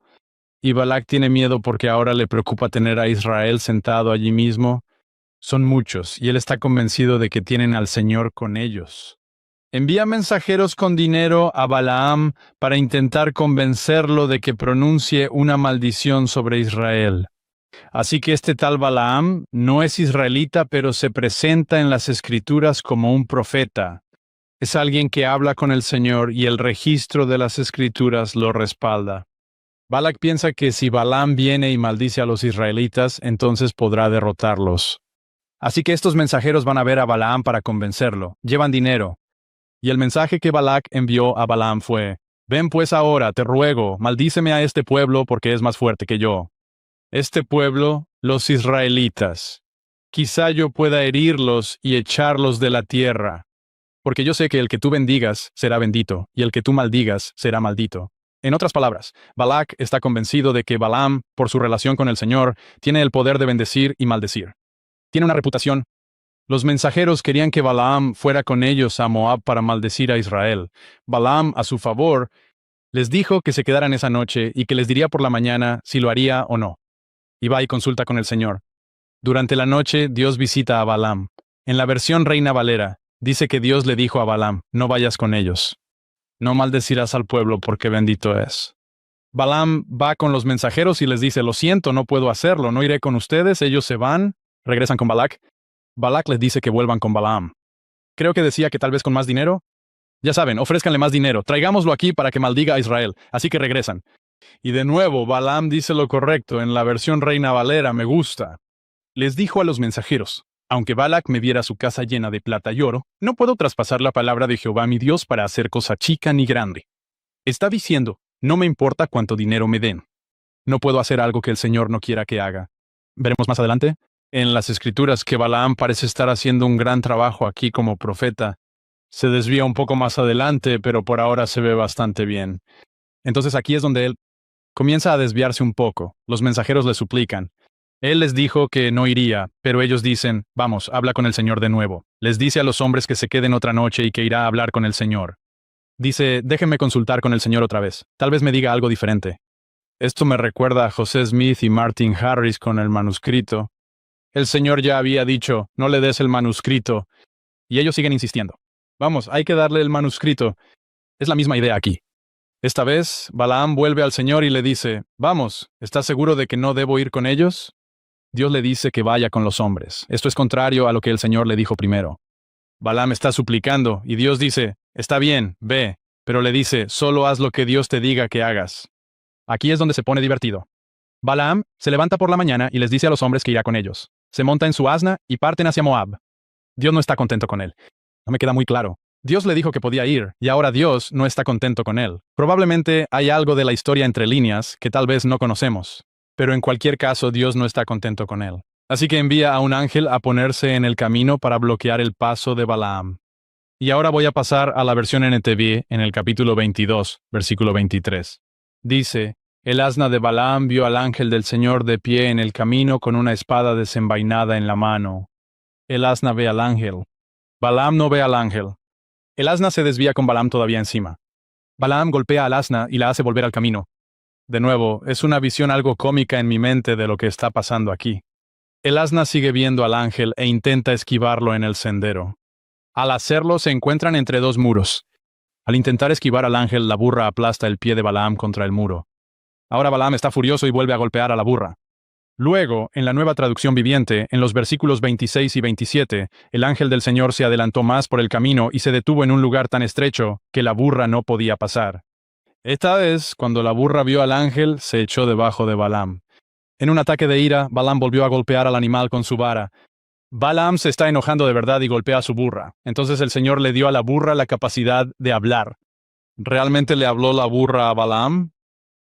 y Balac tiene miedo porque ahora le preocupa tener a Israel sentado allí mismo. Son muchos, y él está convencido de que tienen al Señor con ellos. Envía mensajeros con dinero a Balaam para intentar convencerlo de que pronuncie una maldición sobre Israel. Así que este tal Balaam no es israelita, pero se presenta en las Escrituras como un profeta. Es alguien que habla con el Señor y el registro de las Escrituras lo respalda. Balac piensa que si Balaam viene y maldice a los israelitas, entonces podrá derrotarlos. Así que estos mensajeros van a ver a Balaam para convencerlo. Llevan dinero. Y el mensaje que Balac envió a Balaam fue, «Ven pues ahora, te ruego, maldíceme a este pueblo porque es más fuerte que yo». Este pueblo, los israelitas. Quizá yo pueda herirlos y echarlos de la tierra. Porque yo sé que el que tú bendigas será bendito, y el que tú maldigas será maldito. En otras palabras, Balac está convencido de que Balaam, por su relación con el Señor, tiene el poder de bendecir y maldecir. Tiene una reputación Los mensajeros querían que Balaam fuera con ellos a Moab para maldecir a Israel. Balaam, a su favor, les dijo que se quedaran esa noche y que les diría por la mañana si lo haría o no. Y va y consulta con el Señor. Durante la noche, Dios visita a Balaam. En la versión Reina Valera, dice que Dios le dijo a Balaam, no vayas con ellos. No maldecirás al pueblo porque bendito es. Balaam va con los mensajeros y les dice, lo siento, no puedo hacerlo, no iré con ustedes, ellos se van, regresan con Balac. Balac les dice que vuelvan con Balaam. Creo que decía que tal vez con más dinero. Ya saben, ofrézcanle más dinero, traigámoslo aquí para que maldiga a Israel, así que regresan. Y de nuevo, Balaam dice lo correcto, en la versión Reina Valera, me gusta. Les dijo a los mensajeros, aunque Balac me diera su casa llena de plata y oro, no puedo traspasar la palabra de Jehová mi Dios para hacer cosa chica ni grande. Está diciendo, no me importa cuánto dinero me den. No puedo hacer algo que el Señor no quiera que haga. Veremos más adelante, en las Escrituras, que Balaam parece estar haciendo un gran trabajo aquí como profeta. Se desvía un poco más adelante, pero por ahora se ve bastante bien. Entonces aquí es donde él comienza a desviarse un poco. Los mensajeros le suplican. Él les dijo que no iría, pero ellos dicen, vamos, habla con el Señor de nuevo. Les dice a los hombres que se queden otra noche y que irá a hablar con el Señor. Dice, déjenme consultar con el Señor otra vez. Tal vez me diga algo diferente. Esto me recuerda a José Smith y Martin Harris con el manuscrito. El Señor ya había dicho, no le des el manuscrito. Y ellos siguen insistiendo. Vamos, hay que darle el manuscrito. Es la misma idea aquí. Esta vez, Balaam vuelve al Señor y le dice, vamos, ¿estás seguro de que no debo ir con ellos? Dios le dice que vaya con los hombres. Esto es contrario a lo que el Señor le dijo primero. Balaam está suplicando, y Dios dice, está bien, ve, pero le dice, solo haz lo que Dios te diga que hagas. Aquí es donde se pone divertido. Balaam se levanta por la mañana y les dice a los hombres que irá con ellos. Se monta en su asna y parten hacia Moab. Dios no está contento con él. No me queda muy claro. Dios le dijo que podía ir, y ahora Dios no está contento con él. Probablemente hay algo de la historia entre líneas que tal vez no conocemos. Pero en cualquier caso, Dios no está contento con él. Así que envía a un ángel a ponerse en el camino para bloquear el paso de Balaam. Y ahora voy a pasar a la versión NTV en el capítulo 22, versículo 23. Dice, el asna de Balaam vio al ángel del Señor de pie en el camino con una espada desenvainada en la mano. El asna ve al ángel. Balaam no ve al ángel. El asna se desvía con Balaam todavía encima. Balaam golpea al asna y la hace volver al camino. De nuevo, es una visión algo cómica en mi mente de lo que está pasando aquí. El asna sigue viendo al ángel e intenta esquivarlo en el sendero. Al hacerlo, se encuentran entre dos muros. Al intentar esquivar al ángel, la burra aplasta el pie de Balaam contra el muro. Ahora Balaam está furioso y vuelve a golpear a la burra. Luego, en la Nueva Traducción Viviente, en los versículos 26 y 27, el ángel del Señor se adelantó más por el camino y se detuvo en un lugar tan estrecho que la burra no podía pasar. Esta vez, cuando la burra vio al ángel, se echó debajo de Balaam. En un ataque de ira, Balaam volvió a golpear al animal con su vara. Balaam se está enojando de verdad y golpea a su burra. Entonces el Señor le dio a la burra la capacidad de hablar. ¿Realmente le habló la burra a Balaam?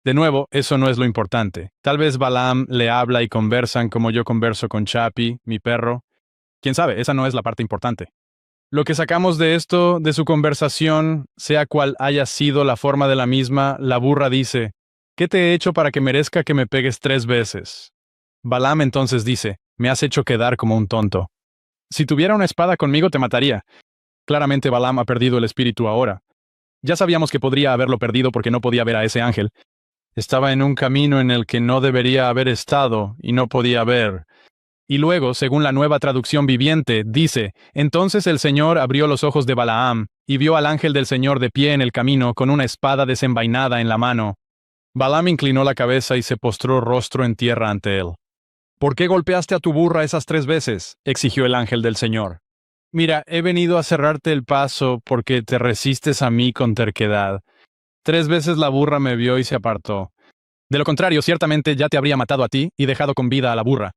De nuevo, eso no es lo importante. Tal vez Balaam le habla y conversan como yo converso con Chapi, mi perro. ¿Quién sabe? Esa no es la parte importante. Lo que sacamos de esto, de su conversación, sea cual haya sido la forma de la misma, la burra dice, ¿qué te he hecho para que merezca que me pegues 3 veces? Balaam entonces dice, me has hecho quedar como un tonto. Si tuviera una espada conmigo te mataría. Claramente Balaam ha perdido el espíritu ahora. Ya sabíamos que podría haberlo perdido porque no podía ver a ese ángel. Estaba en un camino en el que no debería haber estado y no podía ver. Y luego, según la Nueva Traducción Viviente, dice, entonces el Señor abrió los ojos de Balaam, y vio al ángel del Señor de pie en el camino con una espada desenvainada en la mano. Balaam inclinó la cabeza y se postró rostro en tierra ante él. ¿Por qué golpeaste a tu burra esas 3 veces? Exigió el ángel del Señor. Mira, he venido a cerrarte el paso porque te resistes a mí con terquedad. 3 veces la burra me vio y se apartó. De lo contrario, ciertamente ya te habría matado a ti y dejado con vida a la burra.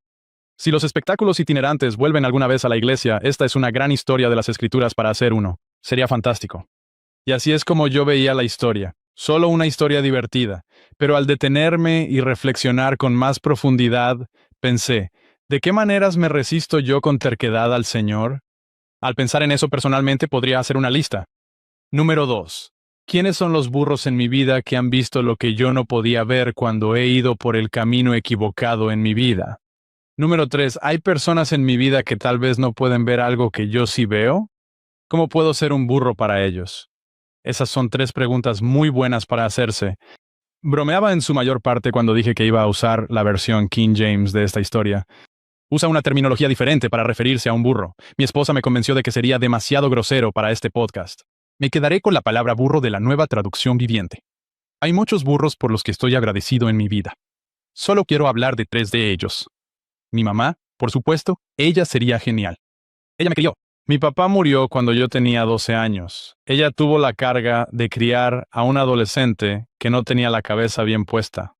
Si los espectáculos itinerantes vuelven alguna vez a la iglesia, esta es una gran historia de las Escrituras para hacer uno. Sería fantástico. Y así es como yo veía la historia. Solo una historia divertida. Pero al detenerme y reflexionar con más profundidad, pensé, ¿de qué maneras me resisto yo con terquedad al Señor? Al pensar en eso personalmente podría hacer una lista. Número 2. ¿Quiénes son los burros en mi vida que han visto lo que yo no podía ver cuando he ido por el camino equivocado en mi vida? Número 3. ¿Hay personas en mi vida que tal vez no pueden ver algo que yo sí veo? ¿Cómo puedo ser un burro para ellos? Esas son 3 preguntas muy buenas para hacerse. Bromeaba en su mayor parte cuando dije que iba a usar la versión King James de esta historia. Usa una terminología diferente para referirse a un burro. Mi esposa me convenció de que sería demasiado grosero para este podcast. Me quedaré con la palabra burro de la Nueva Traducción Viviente. Hay muchos burros por los que estoy agradecido en mi vida. Solo quiero hablar de 3 de ellos. Mi mamá, por supuesto, ella sería genial. Ella me crió. Mi papá murió cuando yo tenía 12 años. Ella tuvo la carga de criar a un adolescente que no tenía la cabeza bien puesta.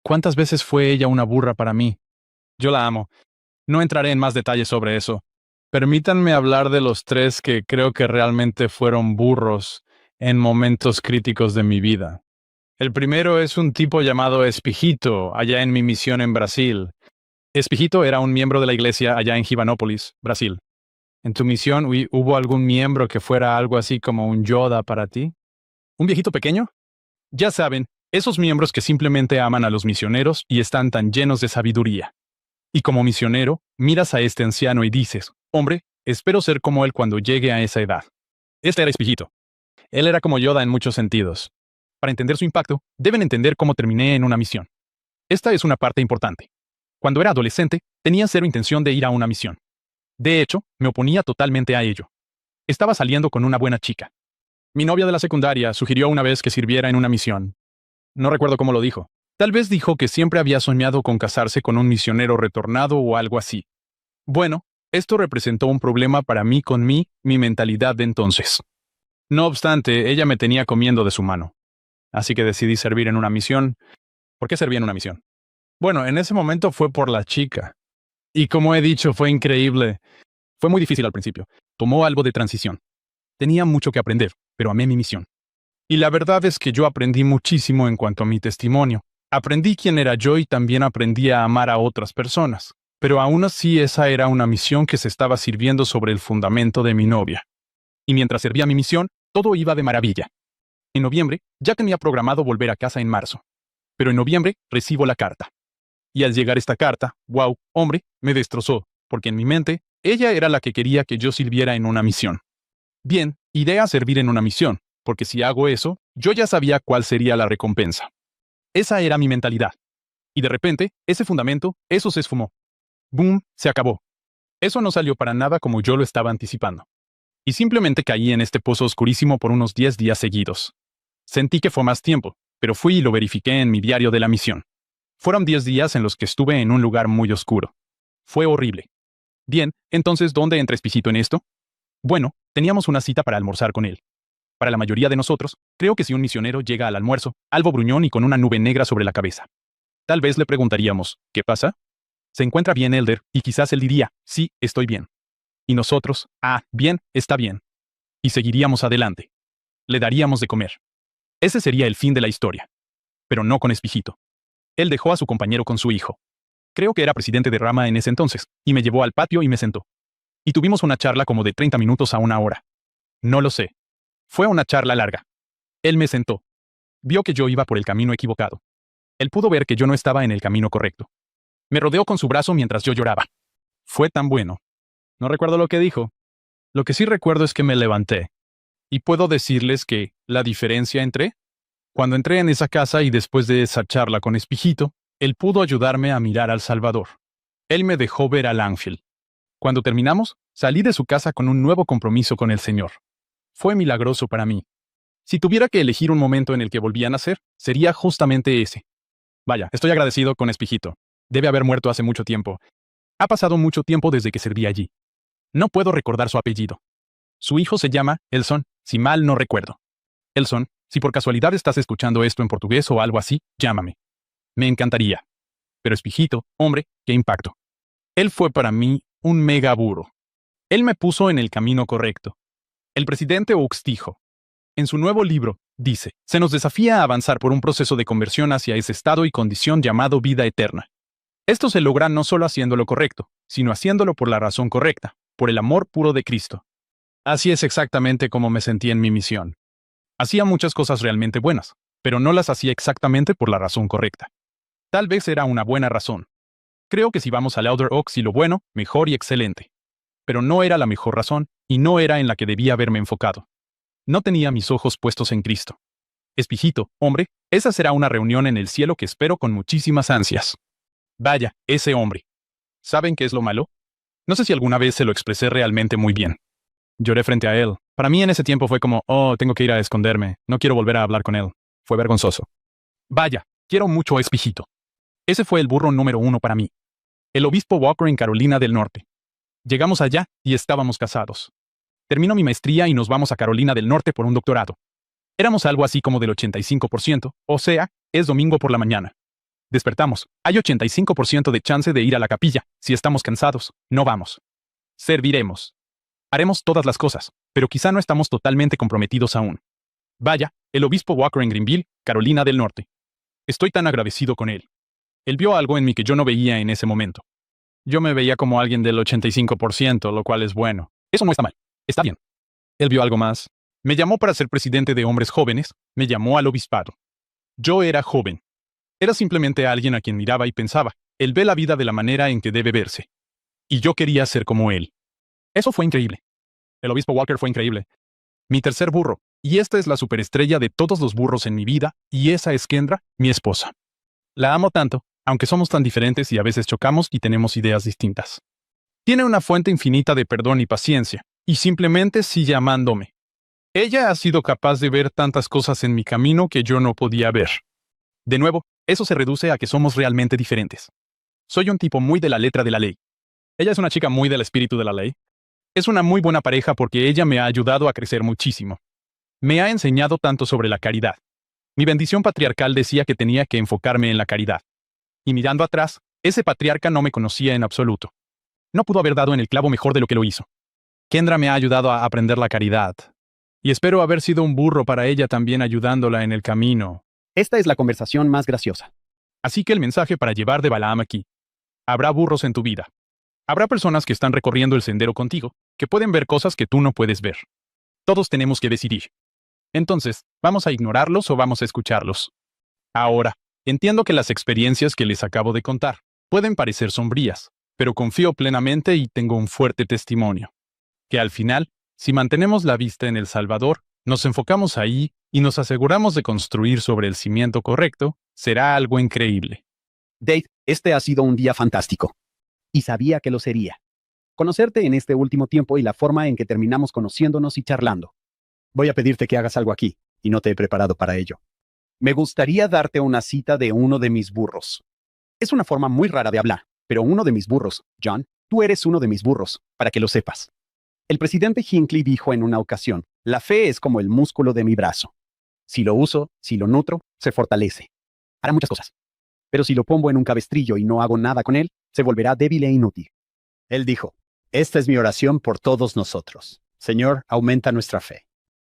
¿Cuántas veces fue ella una burra para mí? Yo la amo. No entraré en más detalles sobre eso. Permítanme hablar de los 3 que creo que realmente fueron burros en momentos críticos de mi vida. El primero es un tipo llamado Espijito, allá en mi misión en Brasil. Espijito era un miembro de la iglesia allá en Gibanópolis, Brasil. ¿En tu misión hubo algún miembro que fuera algo así como un Yoda para ti? ¿Un viejito pequeño? Ya saben, esos miembros que simplemente aman a los misioneros y están tan llenos de sabiduría. Y como misionero, miras a este anciano y dices, hombre, espero ser como él cuando llegue a esa edad. Este era Espijito. Él era como Yoda en muchos sentidos. Para entender su impacto, deben entender cómo terminé en una misión. Esta es una parte importante. Cuando era adolescente, tenía 0 intención de ir a una misión. De hecho, me oponía totalmente a ello. Estaba saliendo con una buena chica. Mi novia de la secundaria sugirió una vez que sirviera en una misión. No recuerdo cómo lo dijo. Tal vez dijo que siempre había soñado con casarse con un misionero retornado o algo así. Bueno, esto representó un problema para mí con mi mentalidad de entonces. No obstante, ella me tenía comiendo de su mano. Así que decidí servir en una misión. ¿Por qué serví en una misión? Bueno, en ese momento fue por la chica. Y como he dicho, fue increíble. Fue muy difícil al principio. Tomó algo de transición. Tenía mucho que aprender, pero amé mi misión. Y la verdad es que yo aprendí muchísimo en cuanto a mi testimonio. Aprendí quién era yo y también aprendí a amar a otras personas. Pero aún así esa era una misión que se estaba sirviendo sobre el fundamento de mi novia. Y mientras servía mi misión, todo iba de maravilla. En noviembre, ya tenía programado volver a casa en marzo. Pero en noviembre recibo la carta. Y al llegar esta carta, wow, hombre, me destrozó, porque en mi mente, ella era la que quería que yo sirviera en una misión. Bien, iré a servir en una misión, porque si hago eso, yo ya sabía cuál sería la recompensa. Esa era mi mentalidad. Y de repente, ese fundamento, eso se esfumó. ¡Boom! Se acabó. Eso no salió para nada como yo lo estaba anticipando. Y simplemente caí en este pozo oscurísimo por unos 10 días seguidos. Sentí que fue más tiempo, pero fui y lo verifiqué en mi diario de la misión. Fueron 10 días en los que estuve en un lugar muy oscuro. Fue horrible. Bien, entonces, ¿dónde entra Espijito en esto? Bueno, teníamos una cita para almorzar con él. Para la mayoría de nosotros, creo que si un misionero llega al almuerzo, algo gruñón y con una nube negra sobre la cabeza, tal vez le preguntaríamos, ¿qué pasa? ¿Se encuentra bien, Elder? Y quizás él diría, sí, estoy bien. Y nosotros, bien, está bien. Y seguiríamos adelante. Le daríamos de comer. Ese sería el fin de la historia. Pero no con Espijito. Él dejó a su compañero con su hijo. Creo que era presidente de rama en ese entonces, y me llevó al patio y me sentó. Y tuvimos una charla como de 30 minutos a una hora. No lo sé. Fue una charla larga. Él me sentó. Vio que yo iba por el camino equivocado. Él pudo ver que yo no estaba en el camino correcto. Me rodeó con su brazo mientras yo lloraba. Fue tan bueno. No recuerdo lo que dijo. Lo que sí recuerdo es que me levanté. Y puedo decirles que la diferencia cuando entré en esa casa y después de esa charla con Espijito, él pudo ayudarme a mirar al Salvador. Él me dejó ver al ángel. Cuando terminamos, salí de su casa con un nuevo compromiso con el Señor. Fue milagroso para mí. Si tuviera que elegir un momento en el que volví a nacer, sería justamente ese. Vaya, estoy agradecido con Espijito. Debe haber muerto hace mucho tiempo. Ha pasado mucho tiempo desde que serví allí. No puedo recordar su apellido. Su hijo se llama Elson, si mal no recuerdo. Elson, si por casualidad estás escuchando esto en portugués o algo así, llámame. Me encantaría. Pero Espijito, hombre, qué impacto. Él fue para mí un mega burro. Él me puso en el camino correcto. El presidente Oaks dijo, en su nuevo libro, dice, se nos desafía a avanzar por un proceso de conversión hacia ese estado y condición llamado vida eterna. Esto se logra no solo haciendo lo correcto, sino haciéndolo por la razón correcta, por el amor puro de Cristo. Así es exactamente como me sentí en mi misión. Hacía muchas cosas realmente buenas, pero no las hacía exactamente por la razón correcta. Tal vez era una buena razón. Creo que si vamos al Elder Oaks y lo bueno, mejor y excelente. Pero no era la mejor razón, y no era en la que debía haberme enfocado. No tenía mis ojos puestos en Cristo. Espijito, hombre, esa será una reunión en el cielo que espero con muchísimas ansias. Vaya, ese hombre. ¿Saben qué es lo malo? No sé si alguna vez se lo expresé realmente muy bien. Lloré frente a él. Para mí en ese tiempo fue como, oh, tengo que ir a esconderme. No quiero volver a hablar con él. Fue vergonzoso. Vaya, quiero mucho a Espijito. Ese fue el burro número 1 para mí. El obispo Walker en Carolina del Norte. Llegamos allá y estábamos casados. Termino mi maestría y nos vamos a Carolina del Norte por un doctorado. Éramos algo así como del 85%, o sea, es domingo por la mañana. Despertamos. Hay 85% de chance de ir a la capilla. Si estamos cansados, no vamos. Serviremos. Haremos todas las cosas, pero quizá no estamos totalmente comprometidos aún. Vaya, el obispo Walker en Greenville, Carolina del Norte. Estoy tan agradecido con él. Él vio algo en mí que yo no veía en ese momento. Yo me veía como alguien del 85%, lo cual es bueno. Eso no está mal. Está bien. Él vio algo más. Me llamó para ser presidente de hombres jóvenes, me llamó al obispado. Yo era joven. Era simplemente alguien a quien miraba y pensaba, él ve la vida de la manera en que debe verse. Y yo quería ser como él. Eso fue increíble. El obispo Walker fue increíble. Mi tercer burro, y esta es la superestrella de todos los burros en mi vida, y esa es Kendra, mi esposa. La amo tanto, aunque somos tan diferentes y a veces chocamos y tenemos ideas distintas. Tiene una fuente infinita de perdón y paciencia, y simplemente sigue amándome. Ella ha sido capaz de ver tantas cosas en mi camino que yo no podía ver. De nuevo, eso se reduce a que somos realmente diferentes. Soy un tipo muy de la letra de la ley. Ella es una chica muy del espíritu de la ley. Es una muy buena pareja porque ella me ha ayudado a crecer muchísimo. Me ha enseñado tanto sobre la caridad. Mi bendición patriarcal decía que tenía que enfocarme en la caridad. Y mirando atrás, ese patriarca no me conocía en absoluto. No pudo haber dado en el clavo mejor de lo que lo hizo. Kendra me ha ayudado a aprender la caridad. Y espero haber sido un burro para ella también ayudándola en el camino. Esta es la conversación más graciosa. Así que el mensaje para llevar de Balaam aquí. Habrá burros en tu vida. Habrá personas que están recorriendo el sendero contigo, que pueden ver cosas que tú no puedes ver. Todos tenemos que decidir. Entonces, ¿vamos a ignorarlos o vamos a escucharlos? Ahora, entiendo que las experiencias que les acabo de contar pueden parecer sombrías, pero confío plenamente y tengo un fuerte testimonio. Que al final, si mantenemos la vista en el Salvador, nos enfocamos ahí y nos aseguramos de construir sobre el cimiento correcto, será algo increíble. Dave, este ha sido un día fantástico. Y sabía que lo sería. Conocerte en este último tiempo y la forma en que terminamos conociéndonos y charlando. Voy a pedirte que hagas algo aquí, y no te he preparado para ello. Me gustaría darte una cita de uno de mis burros. Es una forma muy rara de hablar, pero uno de mis burros, John, tú eres uno de mis burros, para que lo sepas. El presidente Hinckley dijo en una ocasión, la fe es como el músculo de mi brazo. Si lo uso, si lo nutro, se fortalece. Hará muchas cosas. Pero si lo pongo en un cabestrillo y no hago nada con él, se volverá débil e inútil. Él dijo, esta es mi oración por todos nosotros. Señor, aumenta nuestra fe.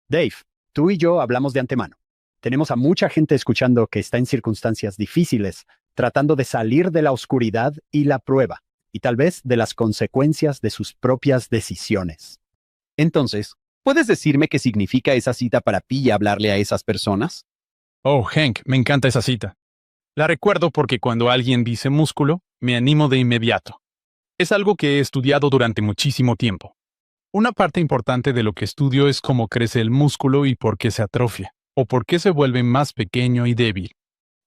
Dave, tú y yo hablamos de antemano. Tenemos a mucha gente escuchando que está en circunstancias difíciles, tratando de salir de la oscuridad y la prueba, y tal vez de las consecuencias de sus propias decisiones. Entonces, ¿puedes decirme qué significa esa cita para ti y hablarle a esas personas? Oh, Hank, me encanta esa cita. La recuerdo porque cuando alguien dice músculo, me animo de inmediato. Es algo que he estudiado durante muchísimo tiempo. Una parte importante de lo que estudio es cómo crece el músculo y por qué se atrofia, o por qué se vuelve más pequeño y débil.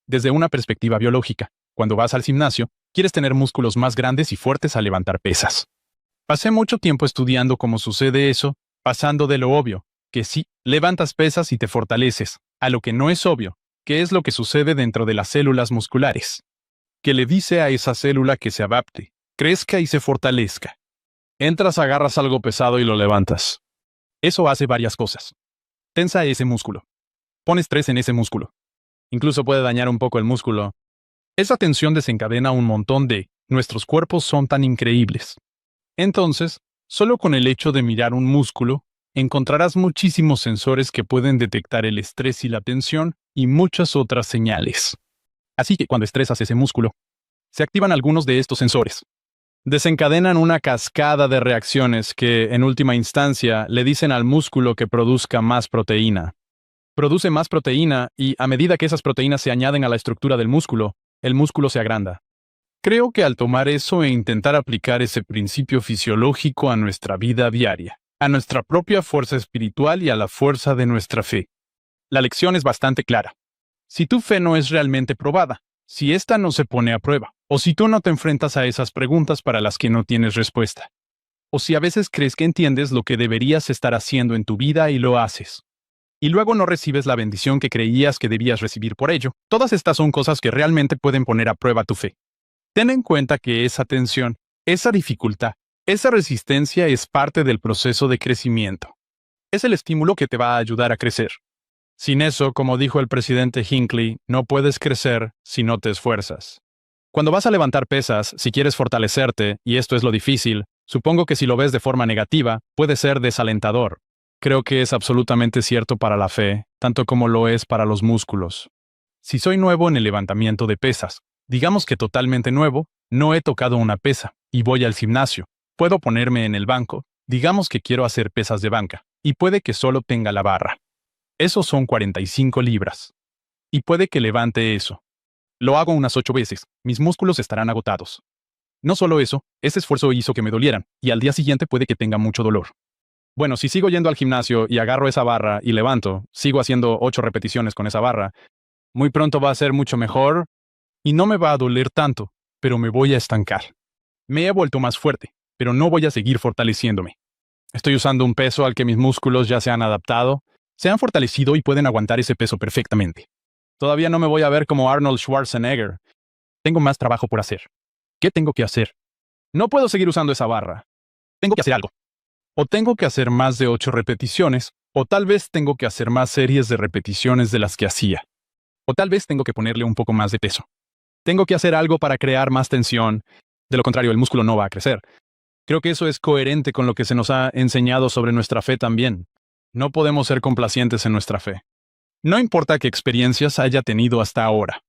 Desde una perspectiva biológica, cuando vas al gimnasio, quieres tener músculos más grandes y fuertes al levantar pesas. Pasé mucho tiempo estudiando cómo sucede eso, pasando de lo obvio, que sí, levantas pesas y te fortaleces, a lo que no es obvio, que es lo que sucede dentro de las células musculares. Que le dice a esa célula que se adapte, crezca y se fortalezca. Entras, agarras algo pesado y lo levantas. Eso hace varias cosas. Tensa ese músculo. Pone estrés en ese músculo. Incluso puede dañar un poco el músculo. Esa tensión desencadena un montón de nuestros cuerpos son tan increíbles. Entonces, solo con el hecho de mirar un músculo, encontrarás muchísimos sensores que pueden detectar el estrés y la tensión y muchas otras señales. Así que cuando estresas ese músculo, se activan algunos de estos sensores. Desencadenan una cascada de reacciones que, en última instancia, le dicen al músculo que produzca más proteína. Produce más proteína y, a medida que esas proteínas se añaden a la estructura del músculo, el músculo se agranda. Creo que al tomar eso e intentar aplicar ese principio fisiológico a nuestra vida diaria, a nuestra propia fuerza espiritual y a la fuerza de nuestra fe, la lección es bastante clara. Si tu fe no es realmente probada, si ésta no se pone a prueba, o si tú no te enfrentas a esas preguntas para las que no tienes respuesta, o si a veces crees que entiendes lo que deberías estar haciendo en tu vida y lo haces, y luego no recibes la bendición que creías que debías recibir por ello, todas estas son cosas que realmente pueden poner a prueba tu fe. Ten en cuenta que esa tensión, esa dificultad, esa resistencia es parte del proceso de crecimiento. Es el estímulo que te va a ayudar a crecer. Sin eso, como dijo el presidente Hinckley, no puedes crecer si no te esfuerzas. Cuando vas a levantar pesas, si quieres fortalecerte, y esto es lo difícil, supongo que si lo ves de forma negativa, puede ser desalentador. Creo que es absolutamente cierto para la fe, tanto como lo es para los músculos. Si soy nuevo en el levantamiento de pesas, digamos que totalmente nuevo, no he tocado una pesa, y voy al gimnasio. Puedo ponerme en el banco, digamos que quiero hacer pesas de banca, y puede que solo tenga la barra. Esos son 45 libras. Y puede que levante eso. Lo hago unas 8 veces, mis músculos estarán agotados. No solo eso, ese esfuerzo hizo que me dolieran, y al día siguiente puede que tenga mucho dolor. Bueno, si sigo yendo al gimnasio y agarro esa barra y levanto, sigo haciendo 8 repeticiones con esa barra, muy pronto va a ser mucho mejor y no me va a doler tanto, pero me voy a estancar. Me he vuelto más fuerte, pero no voy a seguir fortaleciéndome. Estoy usando un peso al que mis músculos ya se han adaptado, se han fortalecido y pueden aguantar ese peso perfectamente. Todavía no me voy a ver como Arnold Schwarzenegger. Tengo más trabajo por hacer. ¿Qué tengo que hacer? No puedo seguir usando esa barra. Tengo que hacer algo. O tengo que hacer más de 8 repeticiones, o tal vez tengo que hacer más series de repeticiones de las que hacía. O tal vez tengo que ponerle un poco más de peso. Tengo que hacer algo para crear más tensión. De lo contrario, el músculo no va a crecer. Creo que eso es coherente con lo que se nos ha enseñado sobre nuestra fe también. No podemos ser complacientes en nuestra fe. No importa qué experiencias haya tenido hasta ahora.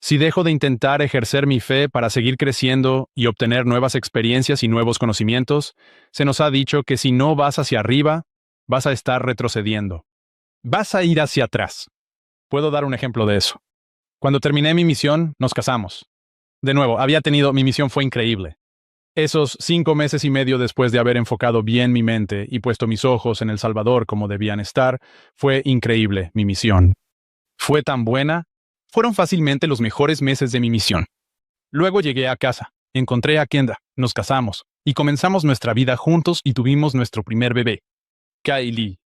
Si dejo de intentar ejercer mi fe para seguir creciendo y obtener nuevas experiencias y nuevos conocimientos, se nos ha dicho que si no vas hacia arriba, vas a estar retrocediendo. Vas a ir hacia atrás. Puedo dar un ejemplo de eso. Cuando terminé mi misión, nos casamos. De nuevo, mi misión fue increíble. Esos 5 meses y medio después de haber enfocado bien mi mente y puesto mis ojos en El Salvador como debían estar, fue increíble mi misión. Fue tan buena. Fueron fácilmente los mejores meses de mi misión. Luego llegué a casa, encontré a Kendra, nos casamos, y comenzamos nuestra vida juntos y tuvimos nuestro primer bebé, Kylie.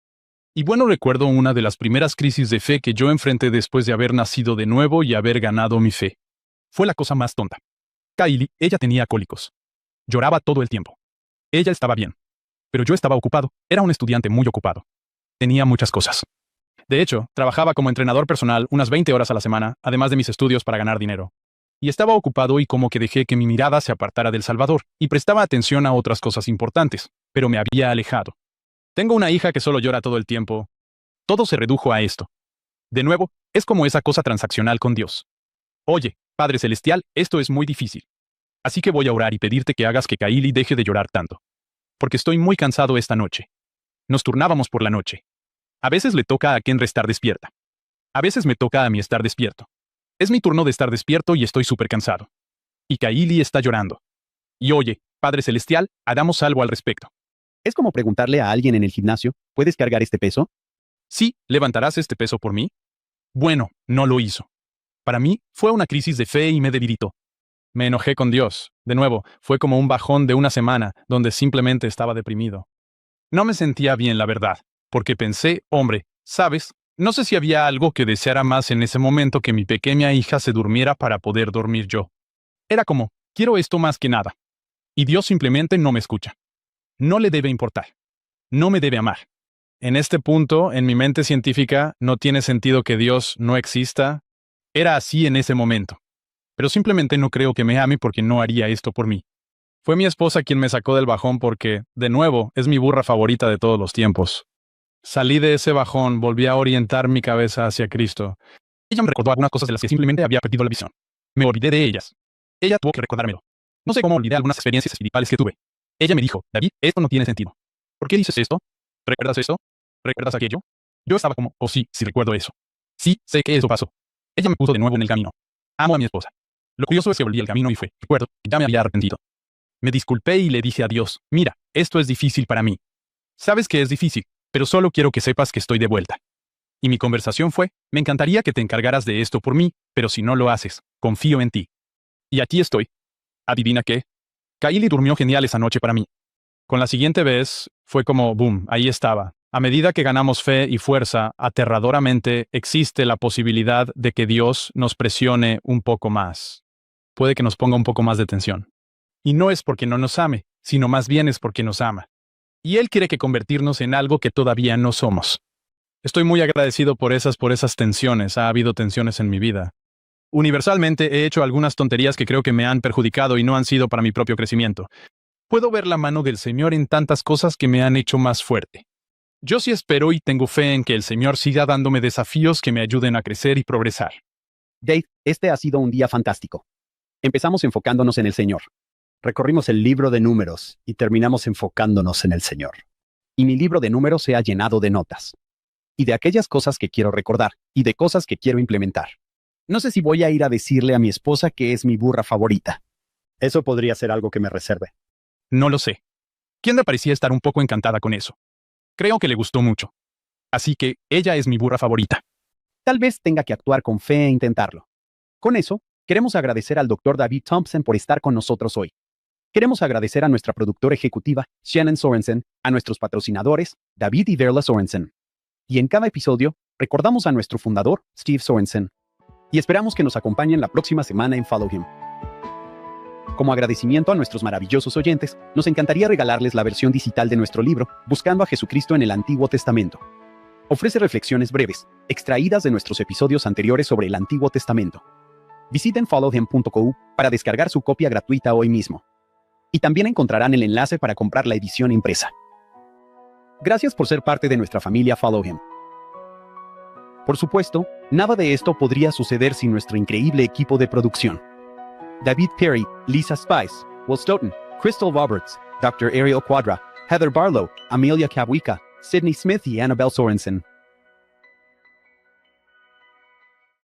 Y bueno, recuerdo una de las primeras crisis de fe que yo enfrenté después de haber nacido de nuevo y haber ganado mi fe. Fue la cosa más tonta. Kylie, ella tenía cólicos. Lloraba todo el tiempo. Ella estaba bien. Pero yo estaba ocupado, era un estudiante muy ocupado. Tenía muchas cosas. De hecho, trabajaba como entrenador personal unas 20 horas a la semana, además de mis estudios para ganar dinero. Y estaba ocupado y como que dejé que mi mirada se apartara del Salvador, y prestaba atención a otras cosas importantes, pero me había alejado. Tengo una hija que solo llora todo el tiempo. Todo se redujo a esto. De nuevo, es como esa cosa transaccional con Dios. Oye, Padre Celestial, esto es muy difícil. Así que voy a orar y pedirte que hagas que Kylie deje de llorar tanto. Porque estoy muy cansado esta noche. Nos turnábamos por la noche. A veces le toca a Kendra estar despierta. A veces me toca a mí estar despierto. Es mi turno de estar despierto y estoy súper cansado. Y Kylie está llorando. Y oye, Padre Celestial, hagamos algo al respecto. Es como preguntarle a alguien en el gimnasio, ¿puedes cargar este peso? ¿Sí, levantarás este peso por mí? Bueno, no lo hizo. Para mí, fue una crisis de fe y me debilitó. Me enojé con Dios. De nuevo, fue como un bajón de una semana, donde simplemente estaba deprimido. No me sentía bien, la verdad, porque pensé, hombre, ¿sabes? No sé si había algo que deseara más en ese momento que mi pequeña hija se durmiera para poder dormir yo. Era como, quiero esto más que nada. Y Dios simplemente no me escucha. No le debe importar. No me debe amar. En este punto, en mi mente científica, no tiene sentido que Dios no exista. Era así en ese momento. Pero simplemente no creo que me ame porque no haría esto por mí. Fue mi esposa quien me sacó del bajón porque, de nuevo, es mi burra favorita de todos los tiempos. Salí de ese bajón, volví a orientar mi cabeza hacia Cristo. Ella me recordó algunas cosas de las que simplemente había perdido la visión. Me olvidé de ellas. Ella tuvo que recordármelo. No sé cómo olvidé algunas experiencias espirituales que tuve. Ella me dijo, David, esto no tiene sentido. ¿Por qué dices esto? ¿Recuerdas esto? ¿Recuerdas aquello? Yo estaba como, oh sí, sí recuerdo eso. Sí, sé que eso pasó. Ella me puso de nuevo en el camino. Amo a mi esposa. Lo curioso es que volví al camino y recuerdo, que ya me había arrepentido. Me disculpé y le dije a Dios, mira, esto es difícil para mí. Sabes que es difícil, pero solo quiero que sepas que estoy de vuelta. Y mi conversación fue, me encantaría que te encargaras de esto por mí, pero si no lo haces, confío en ti. Y aquí estoy. ¿Adivina qué? Kylie durmió genial esa noche para mí. Con la siguiente vez, fue como, boom, ahí estaba. A medida que ganamos fe y fuerza, aterradoramente, existe la posibilidad de que Dios nos presione un poco más. Puede que nos ponga un poco más de tensión. Y no es porque no nos ame, sino más bien es porque nos ama. Y Él quiere que convertirnos en algo que todavía no somos. Estoy muy agradecido por esas tensiones. Ha habido tensiones en mi vida. Universalmente he hecho algunas tonterías que creo que me han perjudicado y no han sido para mi propio crecimiento. Puedo ver la mano del Señor en tantas cosas que me han hecho más fuerte. Yo sí espero y tengo fe en que el Señor siga dándome desafíos que me ayuden a crecer y progresar. Dave, este ha sido un día fantástico. Empezamos enfocándonos en el Señor. Recorrimos el libro de números y terminamos enfocándonos en el Señor. Y mi libro de números se ha llenado de notas. Y de aquellas cosas que quiero recordar y de cosas que quiero implementar. No sé si voy a ir a decirle a mi esposa que es mi burra favorita. Eso podría ser algo que me reserve. No lo sé. Kendra parecía estar un poco encantada con eso. Creo que le gustó mucho. Así que ella es mi burra favorita. Tal vez tenga que actuar con fe e intentarlo. Con eso, queremos agradecer al Dr. David Thompson por estar con nosotros hoy. Queremos agradecer a nuestra productora ejecutiva, Shannon Sorensen, a nuestros patrocinadores, David y Verla Sorensen. Y en cada episodio, recordamos a nuestro fundador, Steve Sorensen. Y esperamos que nos acompañen la próxima semana en Follow Him. Como agradecimiento a nuestros maravillosos oyentes, nos encantaría regalarles la versión digital de nuestro libro, Buscando a Jesucristo en el Antiguo Testamento. Ofrece reflexiones breves, extraídas de nuestros episodios anteriores sobre el Antiguo Testamento. Visiten followhim.co para descargar su copia gratuita hoy mismo. Y también encontrarán el enlace para comprar la edición impresa. Gracias por ser parte de nuestra familia Follow Him. Por supuesto, nada de esto podría suceder sin nuestro increíble equipo de producción. David Perry, Lisa Spice, Will Stoughton, Crystal Roberts, Dr. Ariel Quadra, Heather Barlow, Amelia Kabuika, Sydney Smith y Annabelle Sorensen.